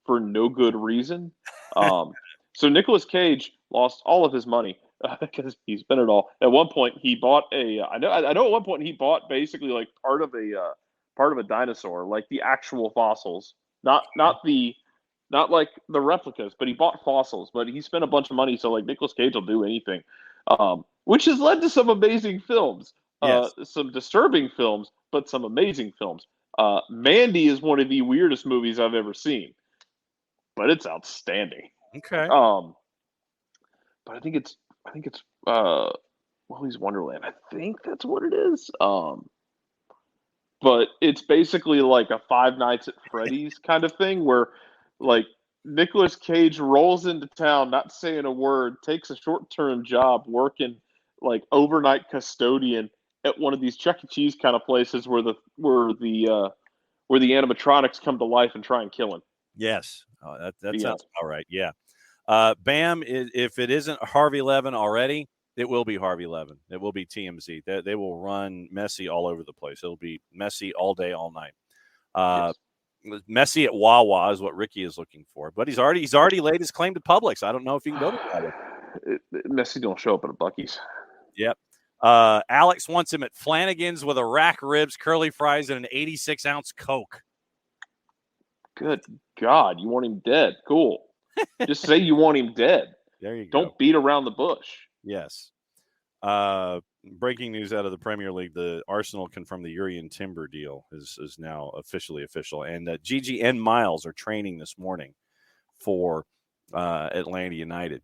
for no good reason. Um, so Nicolas Cage lost all of his money because he spent it all. At one point, he bought I know at one point he bought basically like part of a dinosaur, like the actual fossils, not like the replicas, but he bought fossils. But he spent a bunch of money, so like Nicolas Cage will do anything, which has led to some amazing films, Yes. some disturbing films, but some amazing films. Mandy is one of the weirdest movies I've ever seen, but it's outstanding. Okay. Um, but I think it's Willy's Wonderland. I think that's what it is. But it's basically like a Five Nights at Freddy's kind of thing where like Nicolas Cage rolls into town not saying a word, takes a short-term job working like overnight custodian at one of these Chuck E. Cheese kind of places where the animatronics come to life and try and kill him. Yes. Oh, that The sounds end. all right. Yeah. Bam, if it isn't Harvey Levin already, it will be Harvey Levin. It will be TMZ. They will run Messi all over the place. It'll be Messi all day, all night. Yes. Messi at Wawa is what Ricky is looking for, but he's already laid his claim to Publix. I don't know if he can go to Wawa. Messi don't show up at a Buc-ee's. Yep. Alex wants him at Flanagan's with a rack of ribs, curly fries, and an 86-ounce Coke. Good God, you want him dead? Cool. Just say you want him dead. There you go. Don't beat around the bush. Yes. Breaking news out of the Premier League: the Arsenal confirmed the Urian Timber deal is now officially official, and Gigi and Miles are training this morning for Atlanta United.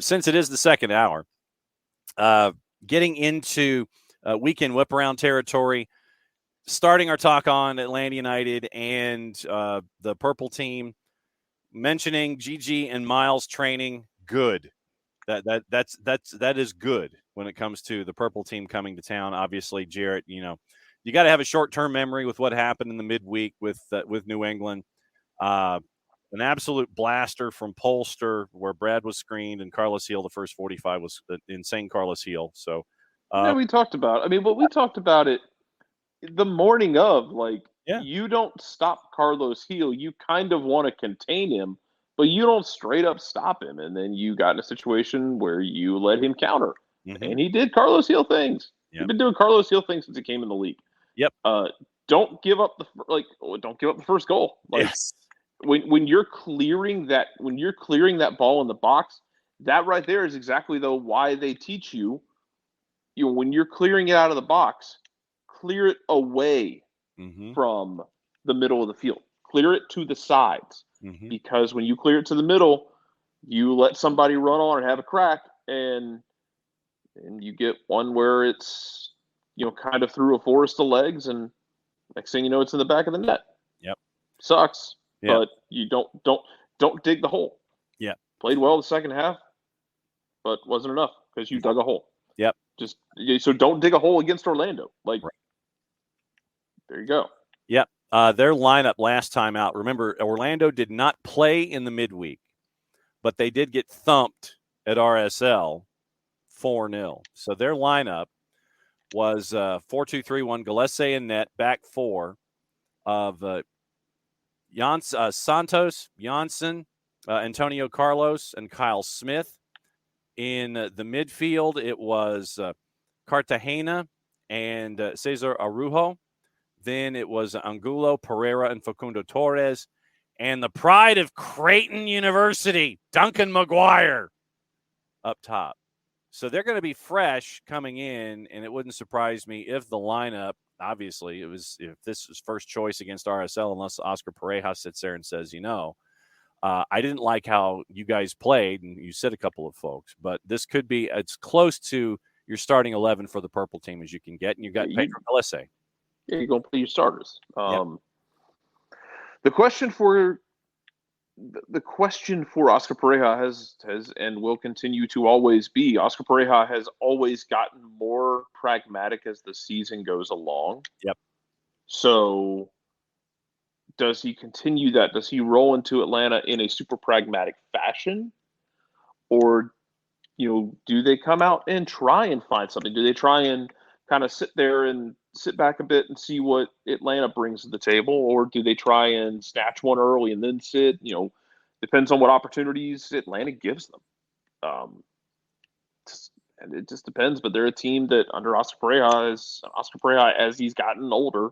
Since it is the second hour, getting into weekend whip-around territory, starting our talk on Atlanta United and the purple team, mentioning Gigi and Miles training, good. That is good when it comes to the purple team coming to town. Obviously, Jarrett, you got to have a short-term memory with what happened in the midweek with New England. An absolute blaster from Polster where Brad was screened and Carlos Heel, the first 45 was insane Carlos Heel. So, We talked about. I mean, but we talked about it the morning of. Like, yeah, you don't stop Carlos Heel. You kind of want to contain him, but you don't straight up stop him. And then you got in a situation where you let him counter, and he did Carlos Heel things. Yep. He's been doing Carlos Heel things since he came in the league. Yep. Don't give up the first goal. Like, yes. When you're clearing that ball in the box, that right there is exactly why they teach you. When you're clearing it out of the box, clear it away from the middle of the field. Clear it to the sides, because when you clear it to the middle, you let somebody run on and have a crack, and you get one where it's kind of through a forest of legs, and next thing you know, it's in the back of the net. Yep. Sucks. Yep. But you don't dig the hole. Yeah. Played well the second half, but wasn't enough because you dug a hole. Yep. So don't dig a hole against Orlando. Like, right. There you go. Yep. Their lineup last time out. Remember, Orlando did not play in the midweek, but they did get thumped at RSL 4-0. So their lineup was 4-2-3-1. Gillespie in net, back four of Santos, Janssen, Antonio Carlos, and Kyle Smith. In the midfield, it was Cartagena and Cesar Arujo. Then it was Angulo, Pereira, and Facundo Torres. And the pride of Creighton University, Duncan McGuire, up top. So they're going to be fresh coming in, and it wouldn't surprise me if the lineup, obviously, if this was first choice against RSL, unless Oscar Pareja sits there and says, I didn't like how you guys played, and you said a couple of folks, but this could be it's close to your starting 11 for the purple team as you can get, and you've got Pedro Gillespie. Yeah, you're going to play your starters. Yep. The question for Oscar Pareja has and will continue to always be, Oscar Pareja has always gotten more pragmatic as the season goes along. Yep. So does he continue that? Does he roll into Atlanta in a super pragmatic fashion? Or, do they come out and try and find something? Do they try and kind of sit there and sit back a bit and see what Atlanta brings to the table? Or do they try and snatch one early and then sit? Depends on what opportunities Atlanta gives them. Um, and it just depends. But they're a team that under Oscar Pereja, as he's gotten older,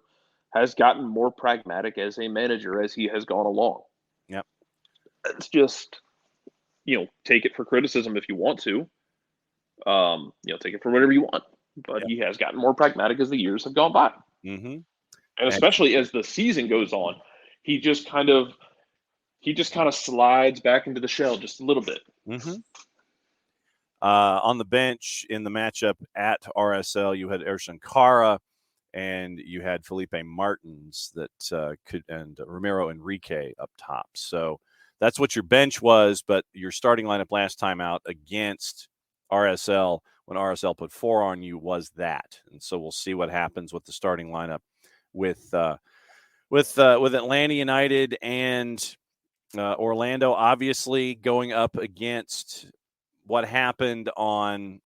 has gotten more pragmatic as a manager as he has gone along. Yep. It's just, take it for criticism if you want to. Take it for whatever you want. But he has gotten more pragmatic as the years have gone by. Mm-hmm. And especially as the season goes on, he just kind of slides back into the shell just a little bit. Mm-hmm. On the bench in the matchup at RSL, you had Ersan Kara and you had Felipe Martins and Ramiro Enrique up top. So that's what your bench was, but your starting lineup last time out against RSL, when RSL put 4 on you, was that. And so we'll see what happens with the starting lineup with Atlanta United and Orlando, obviously going up against what happened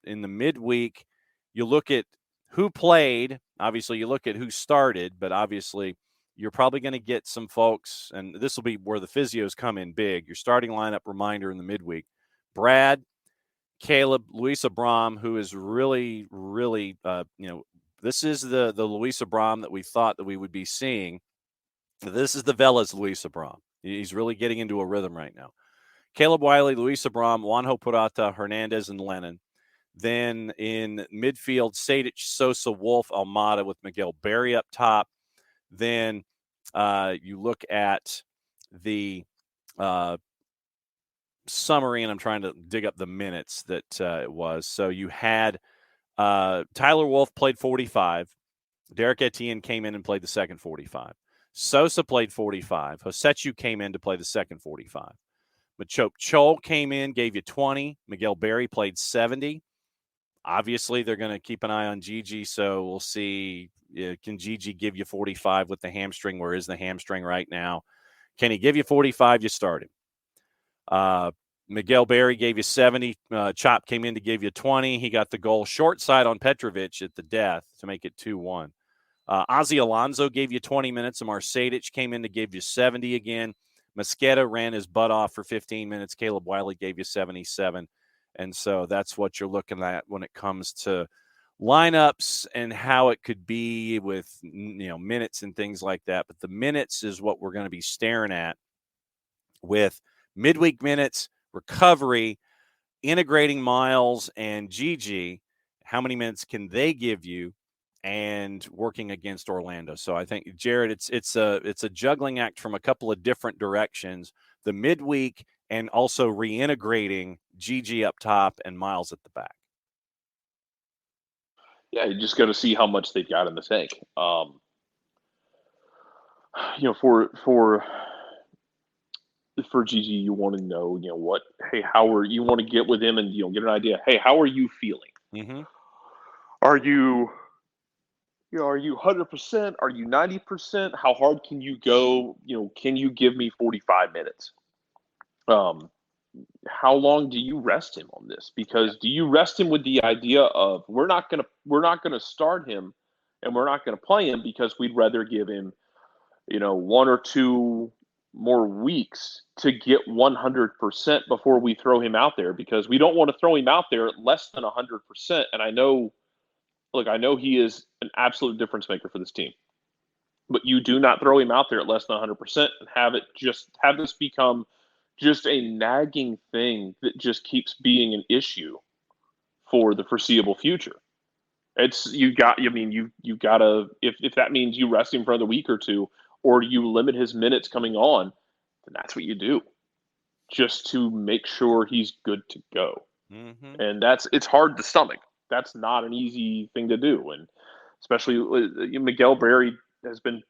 in the midweek. You look at who played. Obviously, you look at who started, but obviously you're probably going to get some folks, and this will be where the physios come in big. Your starting lineup reminder in the midweek: Brad, Caleb, Luis Abram, who is really, really, this is the Luis Abram that we thought that we would be seeing. This is the Velas Luis Abram. He's really getting into a rhythm right now. Caleb Wiley, Luis Abram, Juanjo Purata, Hernandez, and Lennon. Then in midfield, Sadic, Sosa, Wolf, Almada with Miguel Berry up top. Then you look at the summary, and I'm trying to dig up the minutes that it was. So you had Tyler Wolf played 45. Derek Etienne came in and played the second 45. Sosa played 45. Hosechu came in to play the second 45. Machoke Chol came in, gave you 20. Miguel Berry played 70. Obviously, they're going to keep an eye on Gigi, so we'll see. Can Gigi give you 45 with the hamstring? Where is the hamstring right now? Can he give you 45? You start him. Miguel Berry gave you 70. Chop came in to give you 20. He got the goal short side on Petrovic at the death to make it 2-1. Ozzy Alonso gave you 20 minutes. Amar Sadic came in to give you 70 again. Mosqueda ran his butt off for 15 minutes. Caleb Wiley gave you 77. And so that's what you're looking at when it comes to lineups and how it could be with, minutes and things like that. But the minutes is what we're going to be staring at with midweek minutes, recovery, integrating Miles and Gigi. How many minutes can they give you? And working against Orlando. So I think, Jared, it's a juggling act from a couple of different directions. The midweek and also reintegrating Gigi up top and Miles at the back. Yeah, you just got to see how much they've got in the tank. For Gigi, you want to know, what? Hey, you want to get with him and get an idea. Hey, how are you feeling? Mm-hmm. Are you 100%? Are you 90%? How hard can you go? Can you give me 45 minutes? How long do you rest him on this? Because do you rest him with the idea of we're not gonna start him and we're not gonna play him because we'd rather give him, 1 or 2 more weeks to get 100% before we throw him out there, because we don't want to throw him out there less than 100%. And I know he is an absolute difference maker for this team, but you do not throw him out there at less than 100% and have this become just a nagging thing that just keeps being an issue for the foreseeable future. You gotta, if that means you rest him for another week or two, or you limit his minutes coming on, then that's what you do, just to make sure he's good to go. Mm-hmm. And it's hard to stomach. That's not an easy thing to do. And especially Miguel Berry has been,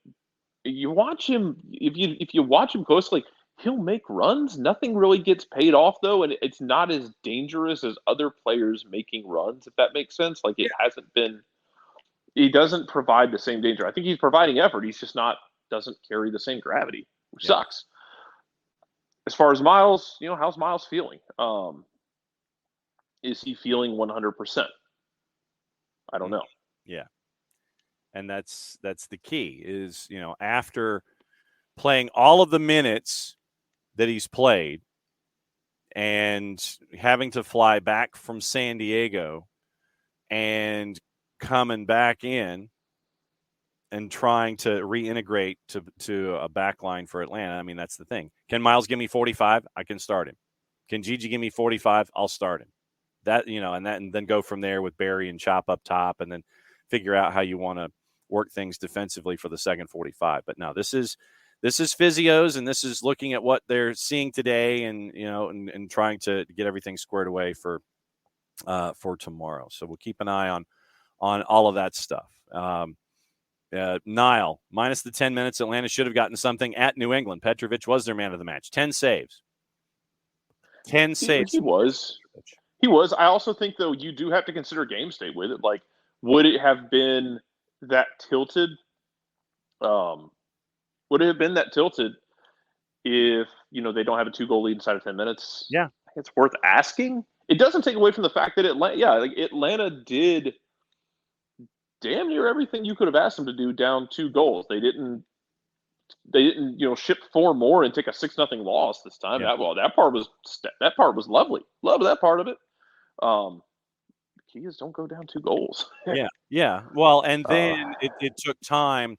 you watch him, if you watch him closely, he'll make runs. Nothing really gets paid off, though, and it's not as dangerous as other players making runs, if that makes sense. Like, it hasn't been – he doesn't provide the same danger. I think he's providing effort. He's just not doesn't carry the same gravity, which sucks. As far as Miles, how's Miles feeling? Is he feeling 100%? I don't know. Yeah. And that's the key is, after playing all of the minutes that he's played and having to fly back from San Diego and coming back in and trying to reintegrate to a back line for Atlanta. I mean, that's the thing. Can Miles give me 45? I can start him. Can Gigi give me 45? I'll start him. And then go from there with Barry and Chop up top, and then figure out how you want to work things defensively for the second 45. But no, this is physios, and this is looking at what they're seeing today, and and trying to get everything squared away for tomorrow. So we'll keep an eye on all of that stuff. Nile, minus the 10 minutes, Atlanta should have gotten something at New England. Petrovic was their man of the match. 10 saves. 10 saves. He was. I also think, though, you do have to consider game state with it. Like, would it have been that tilted? Would it have been that tilted if, they don't have a 2-goal lead inside of 10 minutes? Yeah. I think it's worth asking. It doesn't take away from the fact that Atlanta did damn near everything you could have asked them to do down 2 goals. They didn't ship 4 more and take a 6-0 loss this time. Yeah. That part was lovely. Loved that part of it. The key is don't go down 2 goals. Yeah. Well, and then it took time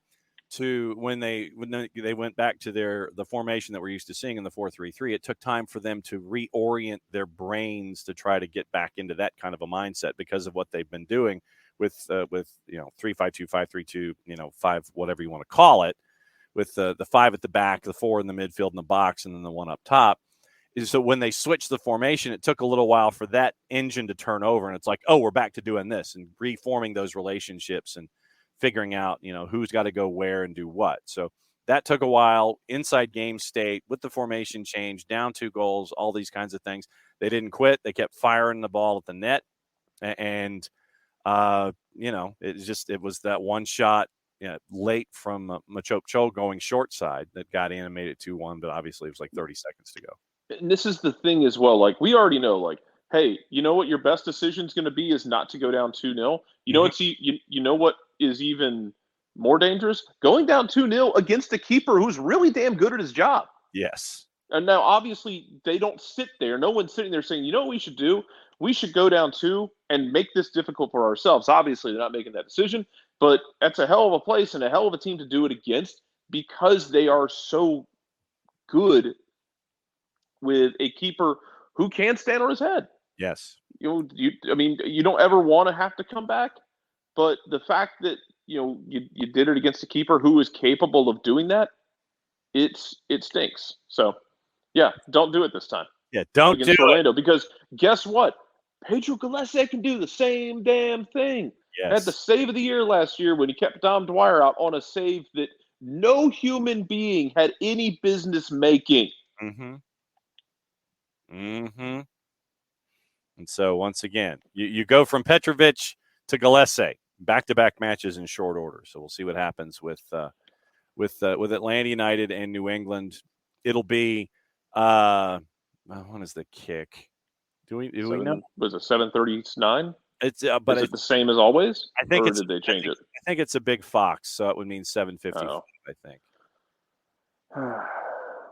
to when they went back to the formation that we're used to seeing in the 4-3-3. It took time for them to reorient their brains to try to get back into that kind of a mindset because of what they've been doing with 3-5-2, 5-3-2, 5, whatever you want to call it, with the 5 at the back, the 4 in the midfield in the box, and then the 1 up top. So when they switched the formation, it took a little while for that engine to turn over, and it's like, oh, we're back to doing this and reforming those relationships and figuring out, who's got to go where and do what. So that took a while. Inside game state with the formation change, down 2 goals, all these kinds of things. They didn't quit. They kept firing the ball at the net, and it was that one shot late from Machop Cho going short side that got in and made it 2-1, but obviously it was like 30 seconds to go. And this is the thing as well. Like, we already know, like, hey, you know what your best decision is going to be is not to go down 2-0. You know what is even more dangerous? Going down 2-0 against a keeper who's really damn good at his job. Yes. And now, obviously, they don't sit there. No one's sitting there saying, you know what we should do? We should go down 2 and make this difficult for ourselves. Obviously, they're not making that decision, but that's a hell of a place and a hell of a team to do it against because they are so good with a keeper who can stand on his head. Yes. You don't ever want to have to come back, but the fact that, you did it against a keeper who is capable of doing that, it stinks. So, yeah, don't do it this time. Yeah, don't do Orlando, it. Because guess what? Pedro Gallese can do the same damn thing. Yes. Had the save of the year last year when he kept Dom Dwyer out on a save that no human being had any business making. Mm-hmm. Mm-hmm. And so once again, you go from Petrovic to Gallese, back-to-back matches in short order. So we'll see what happens with Atlanta United and New England. It'll be when is the kick? Do we know? Was it 7:39? It's is it the same as always? I think did they change it? I think it's a big Fox, so it would mean 7:50. Oh. I think.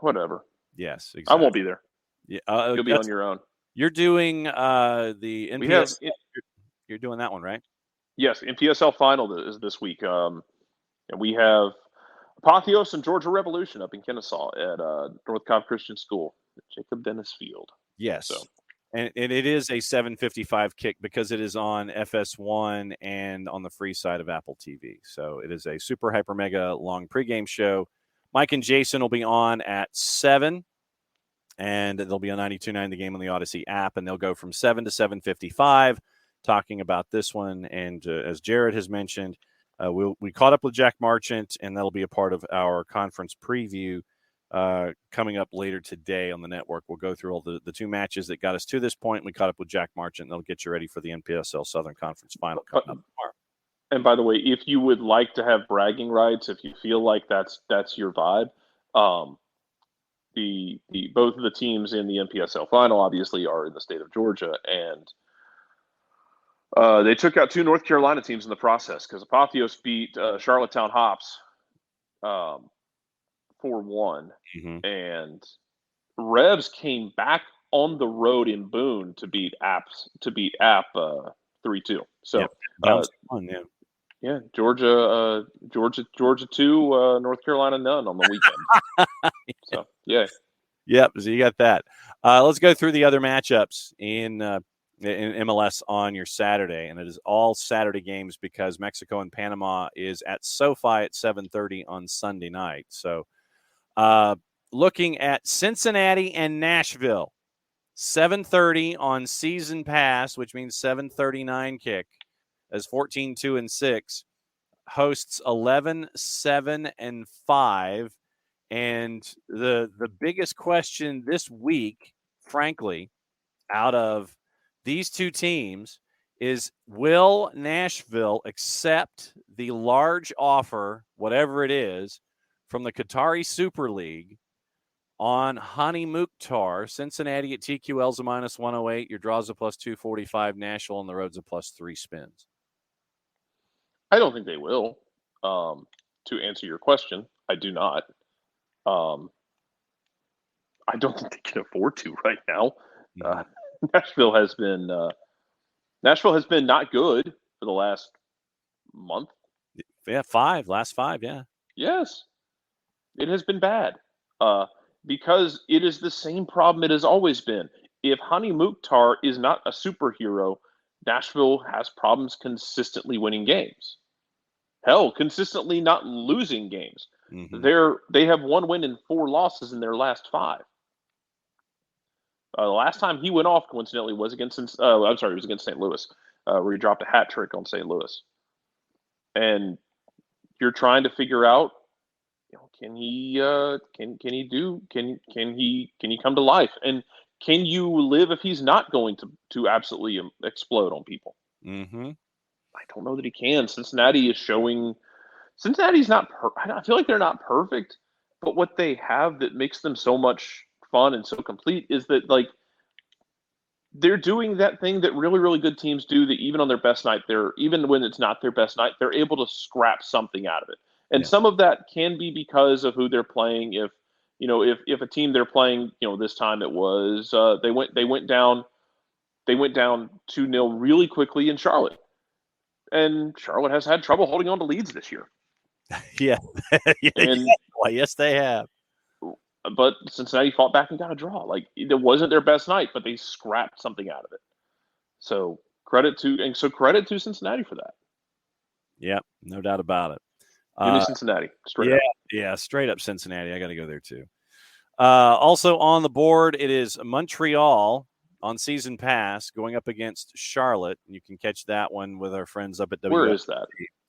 Whatever. Yes, exactly. I won't be there. Yeah, you'll be on your own. You're doing the NPS. You're doing that one, right? Yes, NPSL final is this week. And we have Apotheos and Georgia Revolution up in Kennesaw at North Cobb Christian School, Jacob Dennis Field. Yes. So. And it is a 7:55 kick because it is on FS1 and on the free side of Apple TV. So it is a super hyper mega long pregame show. Mike and Jason will be on at 7, and they'll be on 92.9 The Game on the Odyssey app, and they'll go from 7 to 7:55 talking about this one. And as Jared has mentioned, we caught up with Jack Marchant, and that'll be a part of our conference preview coming up later today on the network. We'll go through all the 2 matches that got us to this point. We caught up with Jack Marchant, and they'll get you ready for the NPSL Southern Conference final coming up tomorrow. And by the way, if you would like to have bragging rights, if you feel like that's your vibe, the both of the teams in the NPSL final obviously are in the state of Georgia, and they took out 2 North Carolina teams in the process because Apotheos beat Charlottetown Hops 4-1, Mm-hmm. and Revs came back on the road in Boone to beat App 3-2. So Yep. Bounced on, yeah. yeah, Georgia 2, North Carolina none on the weekend. So yeah. Yep. So you got that. Let's go through the other matchups in MLS on your Saturday, and it is all Saturday games because Mexico and Panama is at SoFi at 7:30 on Sunday night. So, looking at Cincinnati and Nashville, 7:30 on season pass, which means 7:39 kick, as 14-2-6 hosts 11-7-5. And the biggest question this week, frankly, out of these two teams is, will Nashville accept the large offer, whatever it is, from the Qatari Super League on Hani Mukhtar? Cincinnati at TQL's a -108. Your draws a +245. Nashville on the road's a +3 spins. I don't think they will. To answer your question, I do not. I don't think they can afford to right now. Nashville has been not good for the last month. Yeah, last five, yeah. Yes, it has been bad because it is the same problem it has always been. If Hani Mukhtar is not a superhero, Nashville has problems consistently winning games. Hell, consistently not losing games. Mm-hmm. They have 1 win and 4 losses in their last 5. The last time he went off, coincidentally, was against it was against St. Louis, where he dropped a hat trick on St. Louis. And you're trying to figure out, can he come to life, and can you live if he's not going to absolutely explode on people? Mm-hmm. I don't know that he can. Cincinnati's not. I feel like they're not perfect, but what they have that makes them so much fun and so complete is that, like, they're doing that thing that really, really good teams do, that even on their best night, even when it's not their best night, they're able to scrap something out of it. And some of that can be because of who they're playing. If a team they're playing, this time it was they went down 2-0 really quickly in Charlotte. And Charlotte has had trouble holding on to leads this year. Yeah. And yes, they have. But Cincinnati fought back and got a draw. Like, it wasn't their best night, but they scrapped something out of it. So credit to Cincinnati for that. Yeah, no doubt about it. Give me Cincinnati, straight up. Yeah, straight up Cincinnati. I got to go there too. Also on the board, it is Montreal on season pass going up against Charlotte. You can catch that one with our friends up at WFC. Where is that?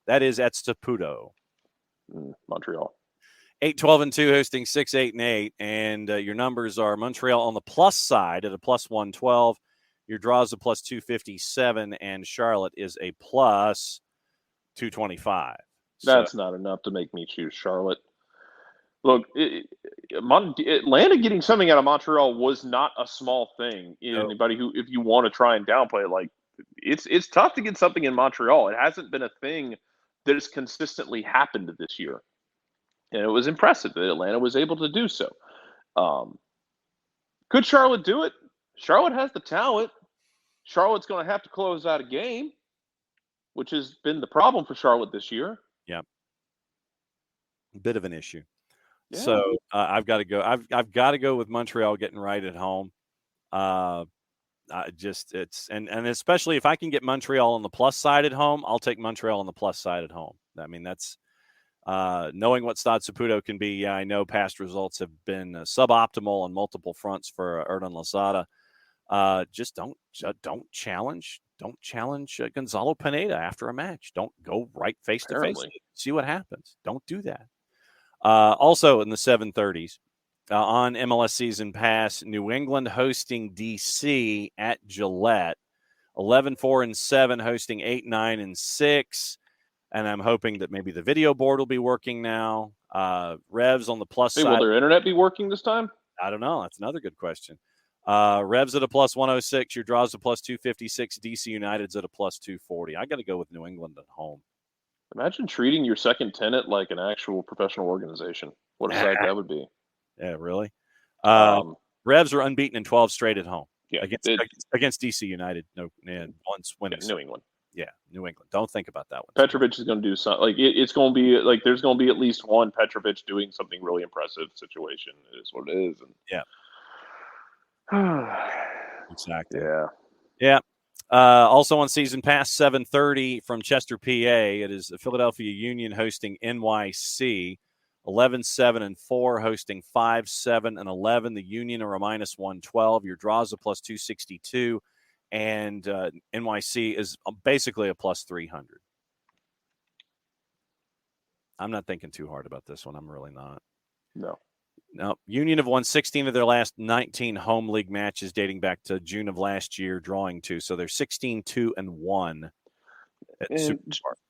That is at Saputo. Montreal. 8-12-2 hosting 6-8-8, and your numbers are Montreal on the plus side at a +112. Your draw is a +257, and Charlotte is a +225. That's not enough to make me choose Charlotte. Look, Atlanta getting something out of Montreal was not a small thing. Anybody who, if you want to try and downplay it, like, it's tough to get something in Montreal. It hasn't been a thing that has consistently happened this year. And it was impressive that Atlanta was able to do so. Could Charlotte do it? Charlotte has the talent. Charlotte's going to have to close out a game, which has been the problem for Charlotte this year. Yeah. A bit of an issue. Yeah. So I've got to go. I've got to go with Montreal getting right at home. And especially if I can get Montreal on the plus side at home, I'll take Montreal on the plus side at home. I mean, that's knowing what Stade Saputo can be. Yeah, I know past results have been suboptimal on multiple fronts for Erdan Losada. Just don't challenge Gonzalo Pineda after a match. Don't go right face to face. See what happens. Don't do that. Also in the 7:30s on MLS season pass, New England hosting DC at Gillette. 11-4-7 hosting 8-9-6. and I'm hoping that maybe the video board will be working now. Revs on the plus Hey, side. will their internet be working this time? I don't know. That's another good question. Revs at a plus 106. Your draws a plus 256. DC United's at a plus 240. I got to go with New England at home. Imagine treating your second tenant like an actual professional organization. What a sight that would be. Yeah, really. Revs are unbeaten in 12 straight at home. Yeah, against DC United. No, and once when New England. Yeah, New England. Don't think about that one. Petrovic is going to do something. Like it's going to be like there's going to be at least one Petrovic doing something really impressive. Situation it is what it is. And yeah, exactly. Yeah. Also on Season Pass 7:30 from Chester, PA. It is the Philadelphia Union hosting NYC. 11-7-4 hosting 5-7-11. The Union are a minus 112. Your draws a plus 262. And NYC is basically a plus 300. I'm not thinking too hard about this one. I'm really not. No. Union have won 16 of their last 19 home league matches dating back to June of last year, drawing 2. So they're 16-2-1.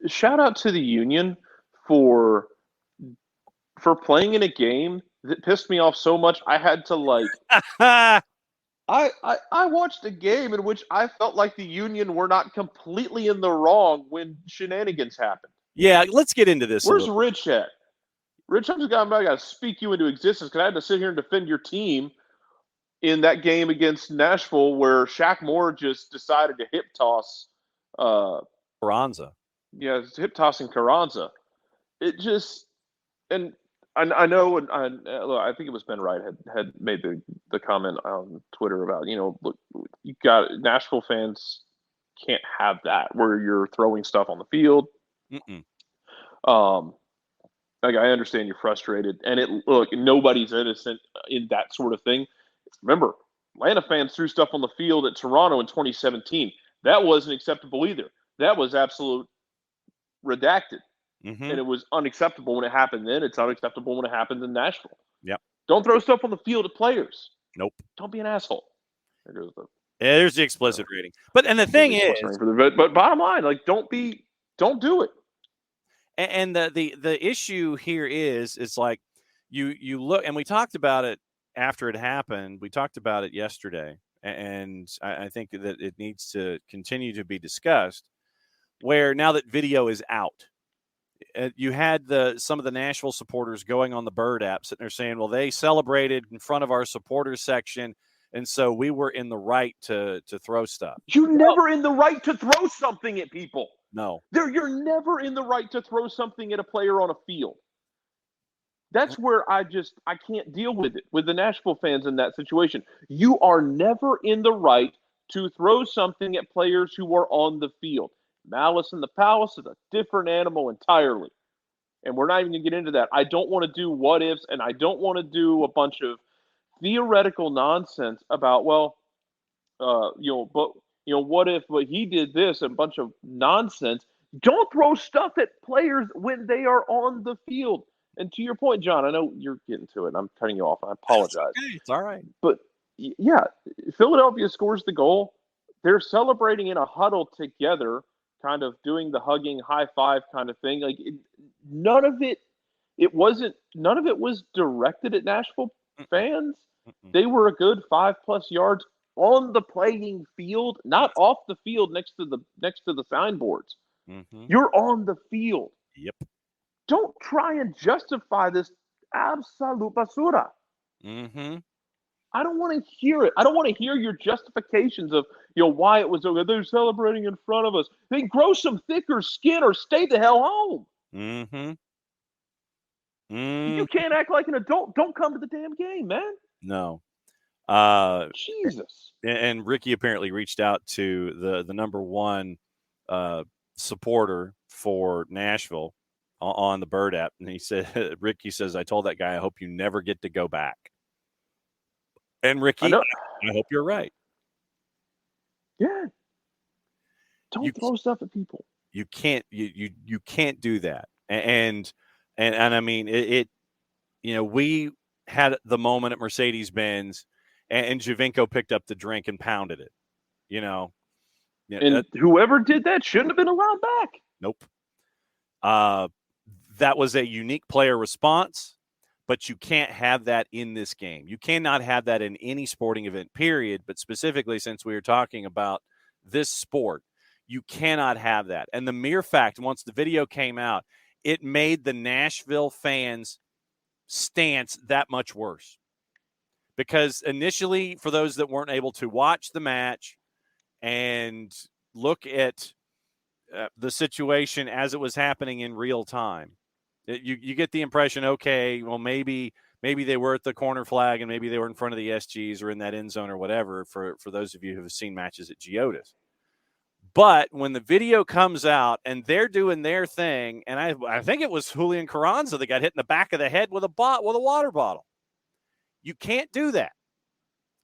Shout out to the Union for playing in a game that pissed me off so much I had to like I watched a game in which I felt like the Union were not completely in the wrong when shenanigans happened. Yeah, let's get into this. Where's Rich at? Rich, I got to speak you into existence because I had to sit here and defend your team in that game against Nashville where Shaq Moore just decided to hip toss Carranza. Yeah, hip tossing Carranza. It just and I know, and I think it was Ben Wright had made the comment on Twitter about, look, you got Nashville fans can't have that where you're throwing stuff on the field. Like I understand you're frustrated, and nobody's innocent in that sort of thing. Remember, Atlanta fans threw stuff on the field at Toronto in 2017. That wasn't acceptable either. That was absolute redacted. And it was unacceptable when it happened then. It's unacceptable when it happens in Nashville. Yep. Don't throw stuff on the field at players. Nope. Don't be an asshole. There's the explicit rating. But the thing is, but bottom line, like don't do it. And the issue here is it's like you look, and we talked about it after it happened. We talked about it yesterday, and I think that it needs to continue to be discussed. Where now that video is out. You had some of the Nashville supporters going on the Bird app sitting there saying, well, they celebrated in front of our supporters section, and so we were in the right to throw stuff. You're never in the right to throw something at people. No. You're never in the right to throw something at a player on a field. That's where I can't deal with it, with the Nashville fans in that situation. You are never in the right to throw something at players who are on the field. Malice in the Palace is a different animal entirely. And we're not even going to get into that. I don't want to do what ifs, and I don't want to do a bunch of theoretical nonsense about, what if he did this, a bunch of nonsense. Don't throw stuff at players when they are on the field. And to your point, John, I know you're getting to it. I'm cutting you off. I apologize. It's all right. But, yeah, Philadelphia scores the goal. They're celebrating in a huddle together, kind of doing the hugging high five kind of thing. Like none of it was directed at Nashville fans. They were a good 5+ yards on the playing field, not off the field next to the signboards. You're on the field. Yep. Don't try and justify this absolute basura. I don't want to hear it. I don't want to hear your justifications of why it was okay. They're celebrating in front of us. Then grow some thicker skin or stay the hell home. You can't act like an adult. Don't come to the damn game, man. No. Jesus. And Ricky apparently reached out to the number one supporter for Nashville on the Bird app, and he said, Ricky says, I told that guy, I hope you never get to go back. And Ricky, I hope you're right. Yeah. Don't throw stuff at people. You can't do that. And I mean it we had the moment at Mercedes-Benz and Javinko picked up the drink and pounded it. And whoever did that shouldn't have been allowed back. Nope. That was a unique player response, but you can't have that in this game. You cannot have that in any sporting event, period. But specifically, since we were talking about this sport, you cannot have that. And the mere fact, once the video came out, it made the Nashville fans' stance that much worse. Because initially, for those that weren't able to watch the match and look at the situation as it was happening in real time, you get the impression, okay, well, maybe they were at the corner flag and maybe they were in front of the SGs or in that end zone or whatever for those of you who have seen matches at Geodis. But when the video comes out and they're doing their thing, and I think it was Julian Carranza that got hit in the back of the head with a water bottle. You can't do that.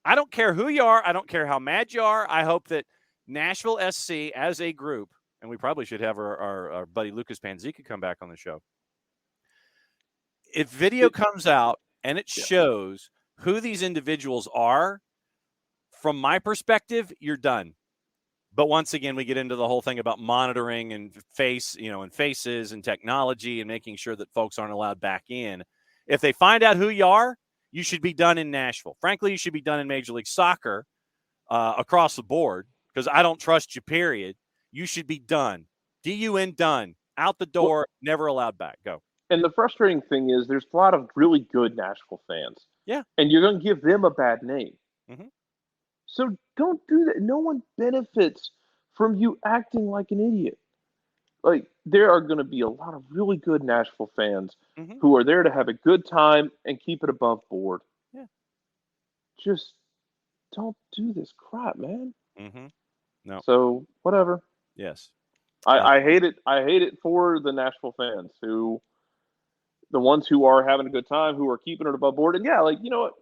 I don't care who you are. I don't care how mad you are. I hope that Nashville SC as a group, and we probably should have our buddy Lucas Panzica come back on the show. If video comes out and it shows who these individuals are, from my perspective, you're done. But once again, we get into the whole thing about monitoring and faces and technology and making sure that folks aren't allowed back in. If they find out who you are, you should be done in Nashville. Frankly, you should be done in Major League Soccer across the board because I don't trust you, period. You should be done. DUN done. Out the door, never allowed back. Go. And the frustrating thing is there's a lot of really good Nashville fans. Yeah. And you're going to give them a bad name. Mm-hmm. So don't do that. No one benefits from you acting like an idiot. Like, there are going to be a lot of really good Nashville fans who are there to have a good time and keep it above board. Yeah. Just don't do this crap, man. Mm-hmm. No. So, whatever. Yes. I hate it. I hate it for the Nashville fans the ones who are having a good time, who are keeping it above board. And yeah, like, you know what?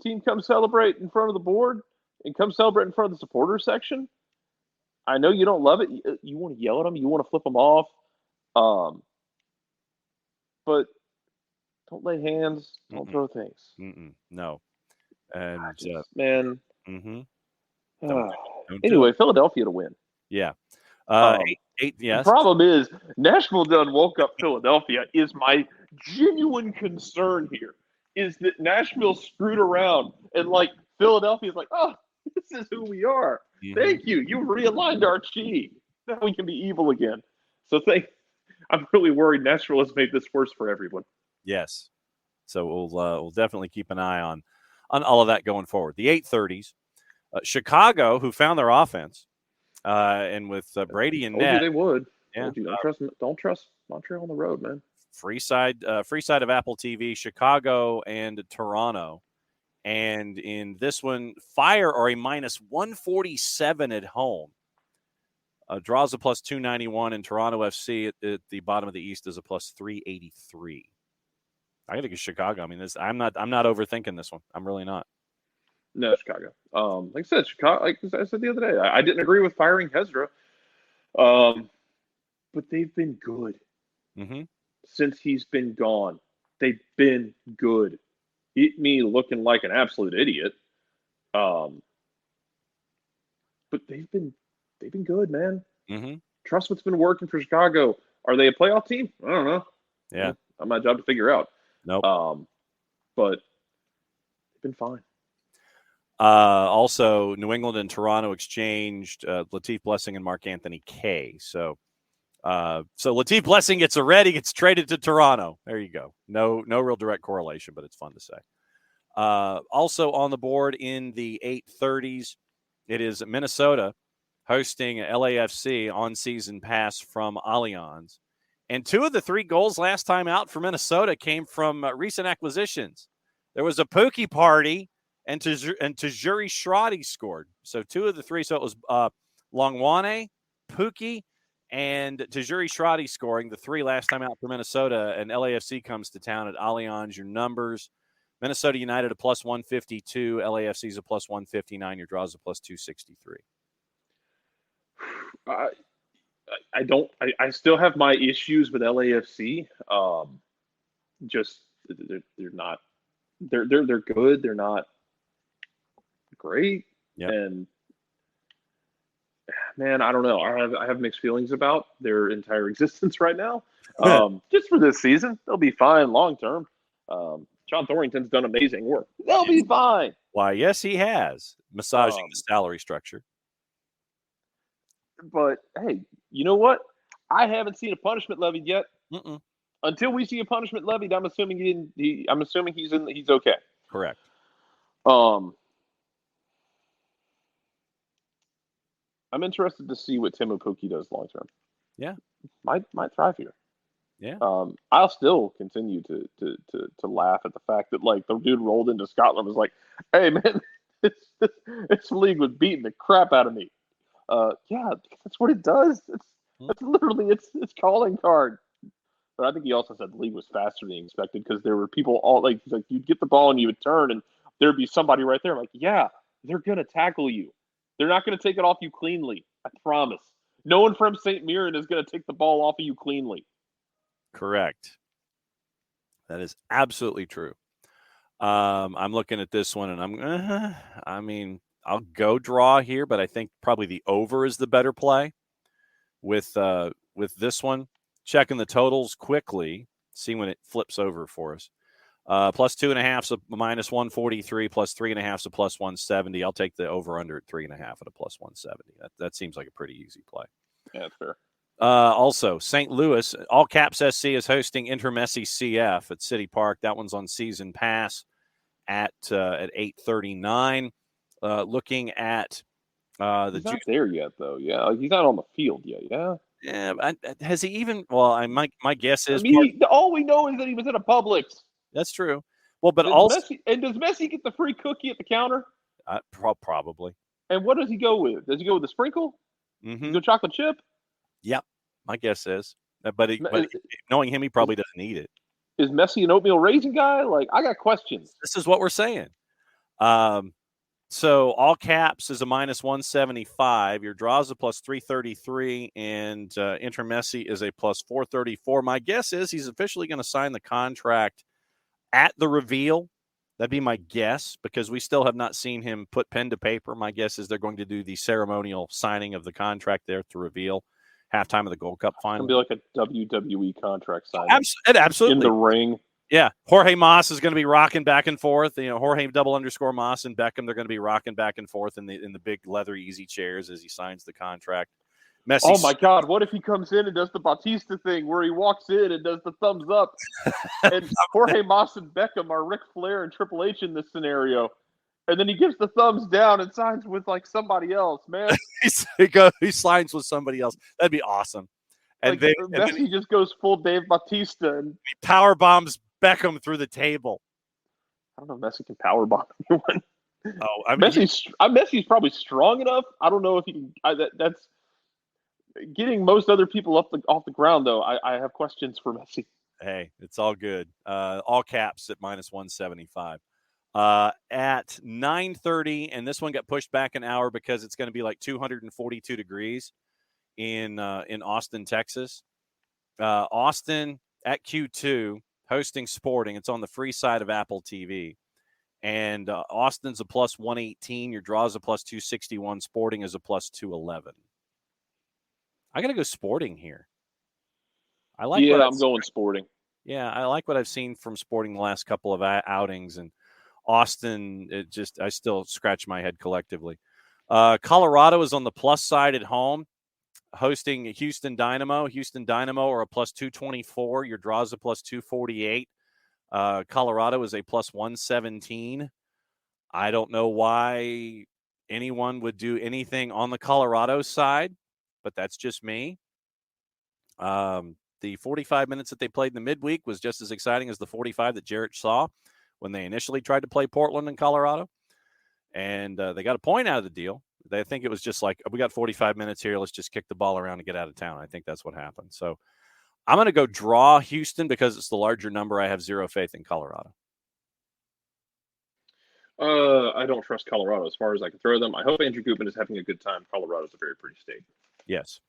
Team, come celebrate in front of the board and come celebrate in front of the supporters section. I know you don't love it. You want to yell at them. You want to flip them off. But don't lay hands. Don't throw things. No. And man. Don't anyway, Philadelphia to win. Yeah. 8. Yes. The problem is Nashville done woke up Philadelphia is my genuine concern here. Is that Nashville screwed around and like Philadelphia's like, oh, this is who we are. Thank you. You realigned our chi. Now we can be evil again. So I'm really worried Nashville has made this worse for everyone. Yes. So we'll definitely keep an eye on all of that going forward. The 8:30s, Chicago, who found their offense, and with Brady and net, they would. Yeah. Don't trust Montreal on the road, man. Free side of Apple TV, Chicago and Toronto. And in this one, Fire are a minus 147 at home. Draws a plus 291, and Toronto FC at the bottom of the East is a plus 383. I got to get Chicago. I mean, I'm not overthinking this one. I'm really not. No, Chicago. Like I said, Chicago. Like I said the other day, I didn't agree with firing Hezra, but they've been good since he's been gone. They've been good. Me looking like an absolute idiot, but they've been good, man. Trust what's been working for Chicago. Are they a playoff team? I don't know. Yeah, not my job to figure out. Nope. But they've been fine. Also, New England and Toronto exchanged Latif Blessing and Mark Anthony Kaye. So Latif Blessing gets a red, he gets traded to Toronto. There you go. No real direct correlation, but it's fun to say. Also on the board in the 8:30s, it is Minnesota hosting LAFC on season pass from Allianz. And 2 of the 3 goals last time out for Minnesota came from recent acquisitions. There was a Pookie party, and Tajuri Shradi scored. So 2 of the 3. So it was Longwane, Pookie, and Tajuri Shradi scoring the 3 last time out for Minnesota. And LAFC comes to town at Allianz. Your numbers: Minnesota United a plus 152, LAFC is a plus 159. Your draws a plus 263. I still have my issues with LAFC. Just they're not. They're good. They're not great. Yep. And man, I don't know. I have mixed feelings about their entire existence right now. Just for this season, they'll be fine long term. John Thornton's done amazing work. They'll be fine. Why, yes, he has. Massaging the salary structure. But, hey, you know what? I haven't seen a punishment levied yet. Mm-mm. Until we see a punishment levied, I'm assuming he's okay. Correct. I'm interested to see what Timo Pukki does long term. Yeah. Might thrive here. Yeah. I'll still continue to laugh at the fact that like the dude rolled into Scotland and was like, "Hey man, this league was beating the crap out of me." Yeah, that's what it does. It's literally its calling card. But I think he also said the league was faster than he expected because there were people all like you'd get the ball and you would turn and there'd be somebody right there like, yeah, they're gonna tackle you. They're not gonna take it off you cleanly. I promise. No one from St. Mirren is gonna take the ball off of you cleanly. Correct. That is absolutely true. I'm looking at this one, and I'll go draw here, but I think probably the over is the better play with this one. Checking the totals quickly, see when it flips over for us. Plus 2.5's a minus 143, plus 3.5's a plus 170. I'll take the over under at 3.5 at a plus 170. That seems like a pretty easy play. Yeah, that's fair. Also, St. Louis, All Caps SC is hosting Intermessi CF at City Park. That one's on season pass at 8:39. Looking at he's not there yet, though. Yeah, like he's not on the field yet. Yeah. Yeah, has he even? Well, my guess is. All we know is that he was at a Publix. That's true. Well, but does Messi get the free cookie at the counter? Probably. And what does he go with? Does he go with the sprinkle? Mm-hmm. Does he go chocolate chip? Yep, my guess is. But knowing him, he probably doesn't eat it. Is Messi an oatmeal raisin guy? Like, I got questions. This is what we're saying. So All Caps is a minus 175. Your draws a plus 333, and Intermessi is a plus 434. My guess is he's officially going to sign the contract at the reveal. That'd be my guess because we still have not seen him put pen to paper. My guess is they're going to do the ceremonial signing of the contract there to reveal halftime of the Gold Cup final. It'll be like a WWE contract signing. Absolutely. In the ring. Yeah. Jorge Mas is going to be rocking back and forth. Jorge _Mas and Beckham, they're going to be rocking back and forth in the big leather easy chairs as he signs the contract. Messi. Oh my God! What if he comes in and does the Batista thing where he walks in and does the thumbs up, and Jorge Mas and Beckham are Ric Flair and Triple H in this scenario, and then he gives the thumbs down and signs with like somebody else, man. He signs with somebody else. That'd be awesome. And Messi just goes full Dave Bautista and he power bombs Beckham through the table. I don't know if Messi can power bomb anyone. Oh, I mean, Messi's probably strong enough. I don't know if he can. That's getting most other people off the ground, though. I have questions for Messi. Hey, it's all good. All Caps at minus 175. At 9:30, and this one got pushed back an hour because it's going to be like 242 degrees in Austin, Texas. Austin at Q2 hosting Sporting. It's on the free side of Apple TV. And Austin's a plus 118. Your draw's a plus 261. Sporting is a plus 211. I got to go Sporting here. I'm going Sporting. Yeah, I like what I've seen from Sporting the last couple of outings. And Austin, I still scratch my head collectively. Colorado is on the plus side at home, hosting Houston Dynamo. Houston Dynamo are a plus 224. Your draw's a plus 248. Colorado is a plus 117. I don't know why anyone would do anything on the Colorado side, but that's just me. The 45 minutes that they played in the midweek was just as exciting as the 45 that Jarrett saw when they initially tried to play Portland and Colorado. And they got a point out of the deal. They think it was just like, we got 45 minutes here. Let's just kick the ball around and get out of town. I think that's what happened. So I'm going to go draw Houston because it's the larger number. I have zero faith in Colorado. I don't trust Colorado as far as I can throw them. I hope Andrew Gutman is having a good time. Colorado's a very pretty state. Yes.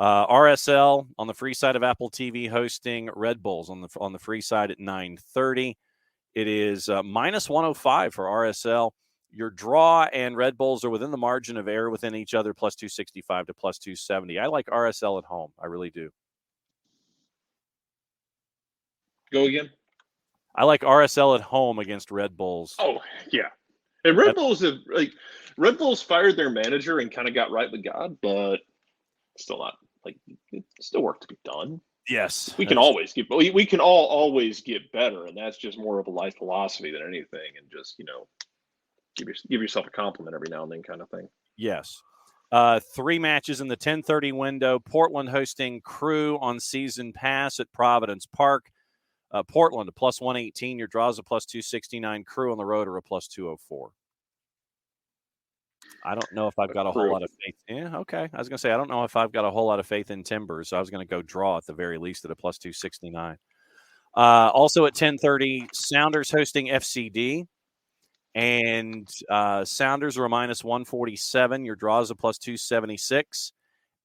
RSL on the free side of Apple TV hosting Red Bulls on the free side at 9:30. It is minus 105 for RSL. your draw and Red Bulls are within the margin of error within each other, plus 265 to plus 270. I like RSL at home. I really do. Go again. I like RSL at home against Red Bulls. Oh yeah, and Red Bulls fired their manager and kind of got right with God, but still not like it's still work to be done. Yes, we can always get better, and that's just more of a life philosophy than anything, and just give yourself a compliment every now and then, kind of thing. Yes. 3 matches in the 10:30 window. Portland hosting Crew on season pass at Providence Park. Portland a plus 118. Your draws a plus 269. Crew on the road are a plus 204. I don't know if I've got a whole lot of faith. Yeah, okay. I was going to say, I don't know if I've got a whole lot of faith in Timbers, so I was going to go draw at the very least at a plus 269. Also at 10:30, Sounders hosting FCD. And Sounders are a minus 147. Your draw is a plus 276.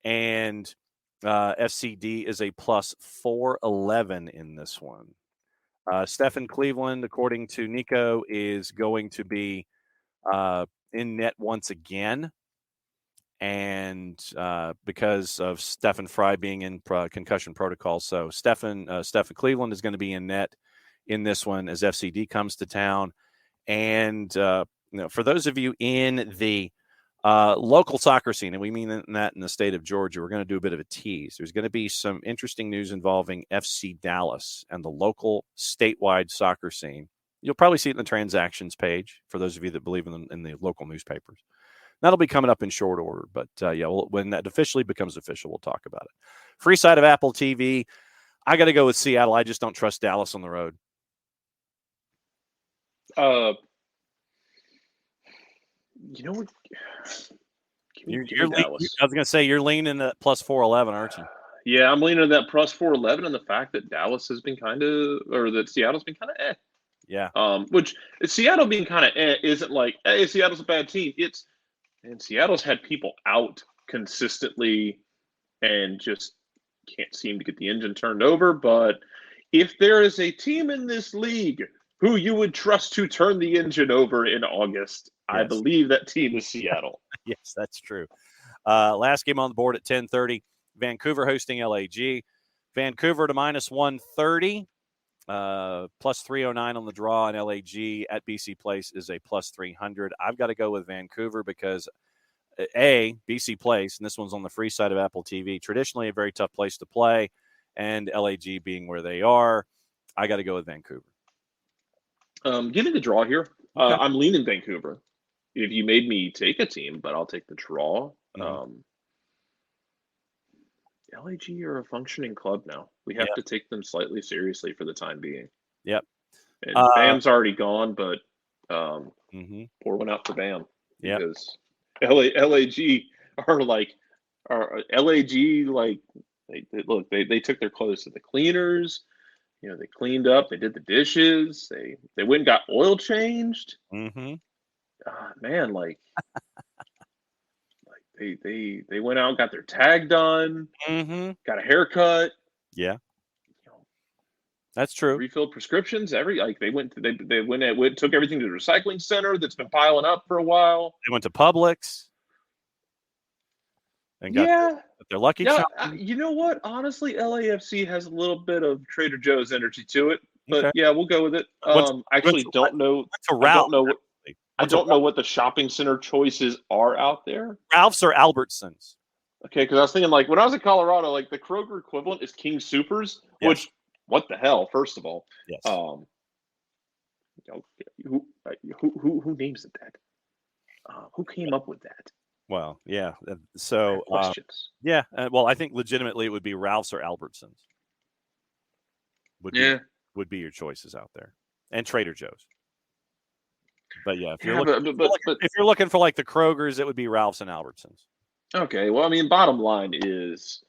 And FCD is a plus 411 in this one. Stephen Cleveland, according to Nico, is going to be in net once again. And because of Stephen Fry being in concussion protocol. So Stephen Cleveland is going to be in net in this one as FCD comes to town. And for those of you in the local soccer scene, and we mean that in the state of Georgia, we're going to do a bit of a tease. There's going to be some interesting news involving FC Dallas and the local statewide soccer scene. You'll probably see it in the transactions page for those of you that believe in the local newspapers. That'll be coming up in short order. But, when that officially becomes official, we'll talk about it. Free side of Apple TV. I got to go with Seattle. I just don't trust Dallas on the road. You know what? I was going to say you're leaning at plus 411, aren't you? Yeah, I'm leaning at that plus 411, and the fact that Dallas has been that Seattle's been kind of eh. Yeah. Which Seattle being kind of eh isn't like, hey, Seattle's a bad team. And Seattle's had people out consistently and just can't seem to get the engine turned over. But if there is a team in this league who you would trust to turn the engine over in August, yes, I believe that team is Seattle. Yes, that's true. Last game on the board at 10:30, Vancouver hosting LAG. Vancouver to minus 130, plus 309 on the draw, and LAG at BC Place is a plus 300. I've got to go with Vancouver because, BC Place, and this one's on the free side of Apple TV, traditionally a very tough place to play, and LAG being where they are, I got to go with Vancouver. Give me the draw here. Okay. I'm leaning Vancouver. If you made me take a team, but I'll take the draw. Mm-hmm. LAG are a functioning club now. We have to take them slightly seriously for the time being. Yep. And Bam's already gone, but pour one out for Bam. Because LAG are they took their clothes to the cleaners. They cleaned up. They did the dishes. They went and got oil changed. Mm-hmm. Man, they went out and got their tag done. Mm-hmm. Got a haircut. Yeah, that's true. Refilled prescriptions. They took everything to the recycling center that's been piling up for a while. They went to Publix. And got their Lucky Charms. You know what? Honestly, LAFC has a little bit of Trader Joe's energy to it. But yeah, we'll go with it. I don't know what the shopping center choices are out there. Ralph's or Albertsons. Okay, because I was thinking when I was in Colorado, the Kroger equivalent is King Soopers, which what the hell? First of all, yes. Who names it that? Who came up with that? Well, yeah. So, questions. I think legitimately it would be Ralph's or Albertsons. Would be your choices out there, and Trader Joe's. But yeah, if you're looking for the Krogers, it would be Ralph's and Albertsons. Okay, well, I mean, bottom line is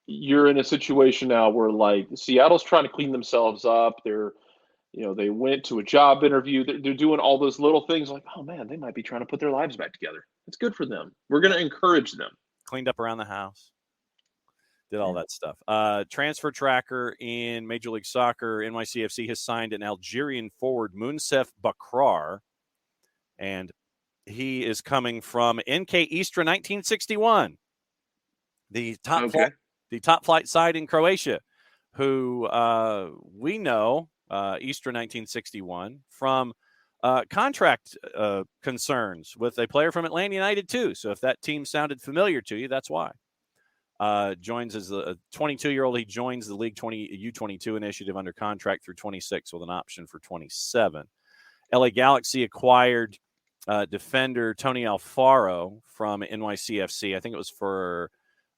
you're in a situation now where Seattle's trying to clean themselves up. They went to a job interview. They're doing all those little things oh man, they might be trying to put their lives back together. It's good for them. We're going to encourage them. Cleaned up around the house. Did all that stuff. Transfer tracker in Major League Soccer. NYCFC has signed an Algerian forward, Mounsef Bakrar. And he is coming from NK Istra 1961, the top flight side in Croatia, who we know, Istra 1961, from contract concerns with a player from Atlanta United too. So if that team sounded familiar to you, that's why. Joins as a 22-year-old. He joins the League U22 initiative under contract through 26 with an option for 27. LA Galaxy acquired defender Tony Alfaro from NYCFC. I think it was for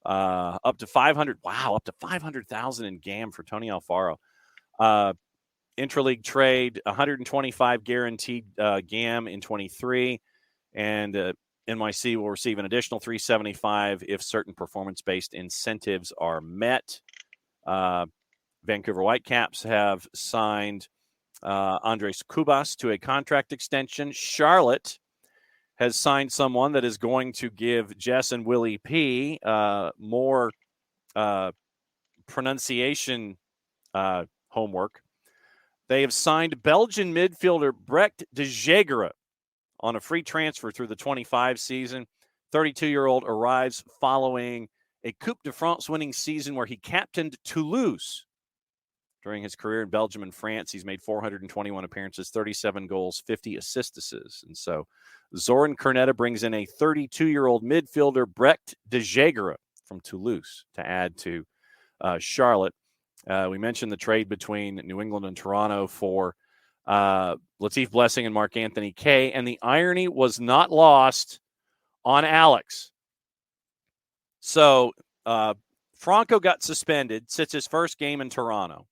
up to 500. Wow, up to 500,000 in GAM for Tony Alfaro. Intraleague trade, 125 guaranteed GAM in 23, and NYC will receive an additional 375 if certain performance-based incentives are met. Vancouver Whitecaps have signed Andres Cubas to a contract extension. Charlotte has signed someone that is going to give Jess and Willie P more pronunciation homework. They have signed Belgian midfielder Brecht de Jaegere on a free transfer through the 25 season. 32-year-old arrives following a Coupe de France winning season where he captained Toulouse. During his career in Belgium and France, he's made 421 appearances, 37 goals, 50 assists. And so Zoran Kernetta brings in a 32-year-old midfielder, Brecht de Jaegere from Toulouse, to add to Charlotte. We mentioned the trade between New England and Toronto for Latif Blessing and Mark Anthony Kaye, and the irony was not lost on Alex. So Franco got suspended, sits his first game in Toronto.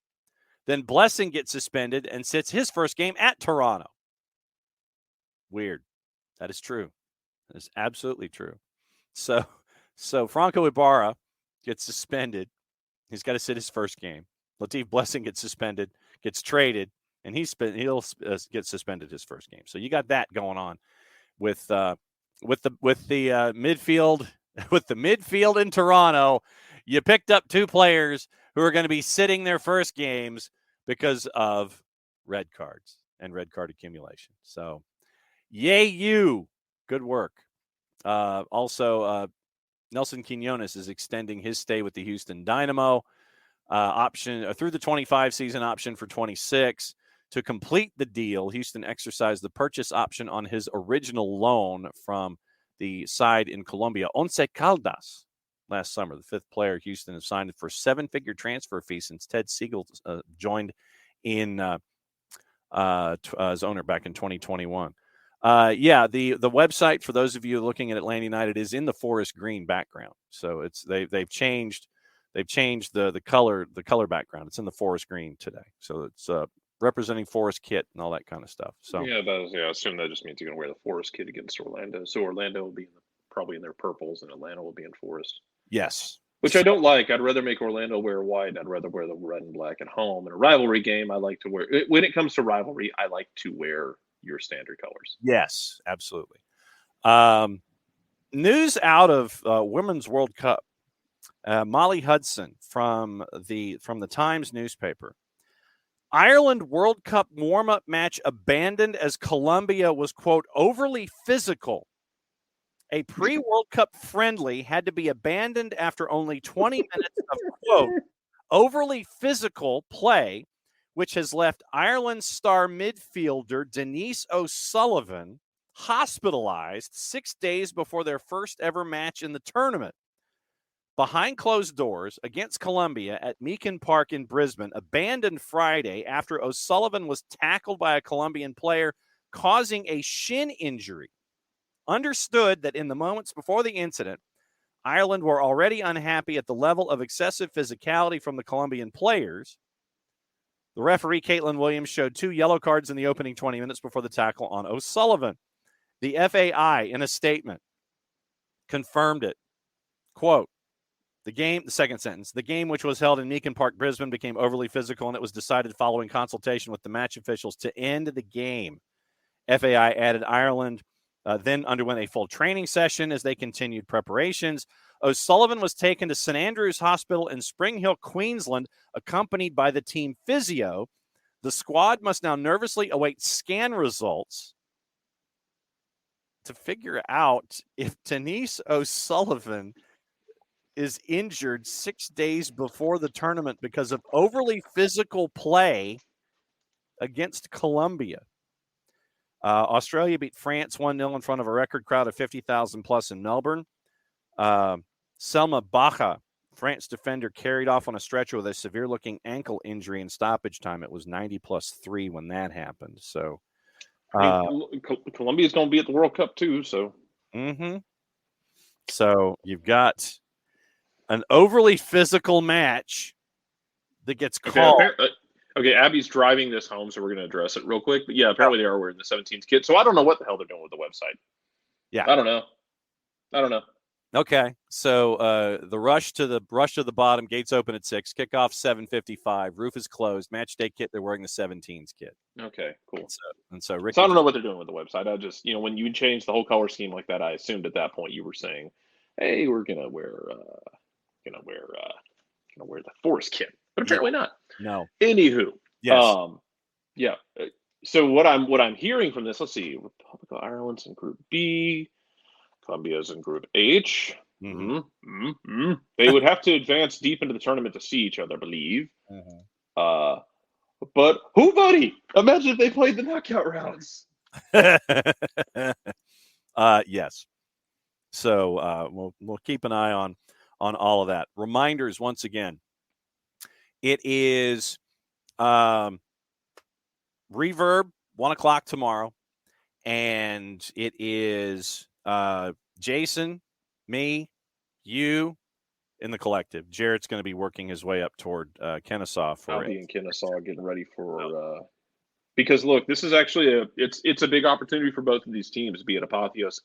Then Blessing gets suspended and sits his first game at Toronto. Weird. That is true. That is absolutely true. So Franco Ibarra gets suspended. He's got to sit his first game. Latif Blessing gets suspended, gets traded, and he'll get suspended his first game. So you got that going on with the midfield with the midfield in Toronto. You picked up two players who are going to be sitting their first games because of red cards and red card accumulation. So, yay you! Good work. Also, Nelson Quinones is extending his stay with the Houston Dynamo. Option through the 25 season, option for 26. To complete the deal, Houston exercised the purchase option on his original loan from the side in Colombia, Once Caldas, last summer. The fifth player Houston has signed for seven-figure transfer fee since Ted Siegel joined in as owner back in 2021. The website, for those of you looking at Atlanta United, is in the forest green background. So it's they've changed the color background. It's in the forest green today. So it's representing Forest Kit and all that kind of stuff. So I assume that just means you're gonna wear the Forest Kit against Orlando. So Orlando will be probably in their purples, and Atlanta will be in forest. Yes. Which I don't like. I'd rather make Orlando wear white. I'd rather wear the red and black at home. In a rivalry game, I like to wear. When it comes to rivalry, I like to wear your standard colors. Yes, absolutely. News out of Women's World Cup. Molly Hudson from the Times newspaper. Ireland World Cup warm-up match abandoned as Colombia was, quote, overly physical. A pre-World Cup friendly had to be abandoned after only 20 minutes of, quote, overly physical play, which has left Ireland's star midfielder Denise O'Sullivan hospitalized 6 days before their first ever match in the tournament. Behind closed doors against Colombia at Meakin Park in Brisbane, abandoned Friday after O'Sullivan was tackled by a Colombian player, causing a shin injury. Understood that in the moments before the incident, Ireland were already unhappy at the level of excessive physicality from the Colombian players. The referee, Caitlin Williams, showed 2 yellow cards in the opening 20 minutes before the tackle on O'Sullivan. The FAI, in a statement, confirmed it. Quote, the second sentence, the game, which was held in Meakin Park, Brisbane, became overly physical, and it was decided following consultation with the match officials to end the game. FAI added Ireland then underwent a full training session as they continued preparations. O'Sullivan was taken to St. Andrew's Hospital in Spring Hill, Queensland, accompanied by the team physio. The squad must now nervously await scan results. to figure out if Denise O'Sullivan is injured 6 days before the tournament because of overly physical play against Colombia. Australia beat France 1-0 in front of a record crowd of 50,000 plus in Melbourne. Selma Baja, France defender, carried off on a stretcher with a severe-looking ankle injury in stoppage time. It was 90+3 when that happened. So, Colombia's going to be at the World Cup too. So, So you've got an overly physical match that gets called. Okay, Abby's driving this home, so we're going to address it real quick. But yeah, apparently they are wearing the 17s kit. So I don't know what the hell they're doing with the website. Yeah, I don't know. Okay, so the rush to the bottom. Gates open at 6. Kickoff 7:55. Roof is closed. Match day kit. They're wearing the 17s kit. Okay, cool. So Ricky, so I don't know what they're doing with the website. I just, when you change the whole color scheme like that, I assumed at that point you were saying, "Hey, we're gonna wear the Forest kit," but apparently not. No. Anywho, yes. Yeah. So what I'm hearing from this, let's see, Republic of Ireland's in Group B. Colombia's in Group H. Mm-hmm. They would have to advance deep into the tournament to see each other, I believe. Mm-hmm. But who, buddy? Imagine if they played the knockout rounds. Yes. So we'll keep an eye on all of that. Reminders once again. It is Reverb 1:00 tomorrow, and it is Jason, me, you, in the collective. Jarrett's going to be working his way up toward Kennesaw for I'll be in Kennesaw getting ready for because look, this is actually it's a big opportunity for both of these teams, be it Apotheos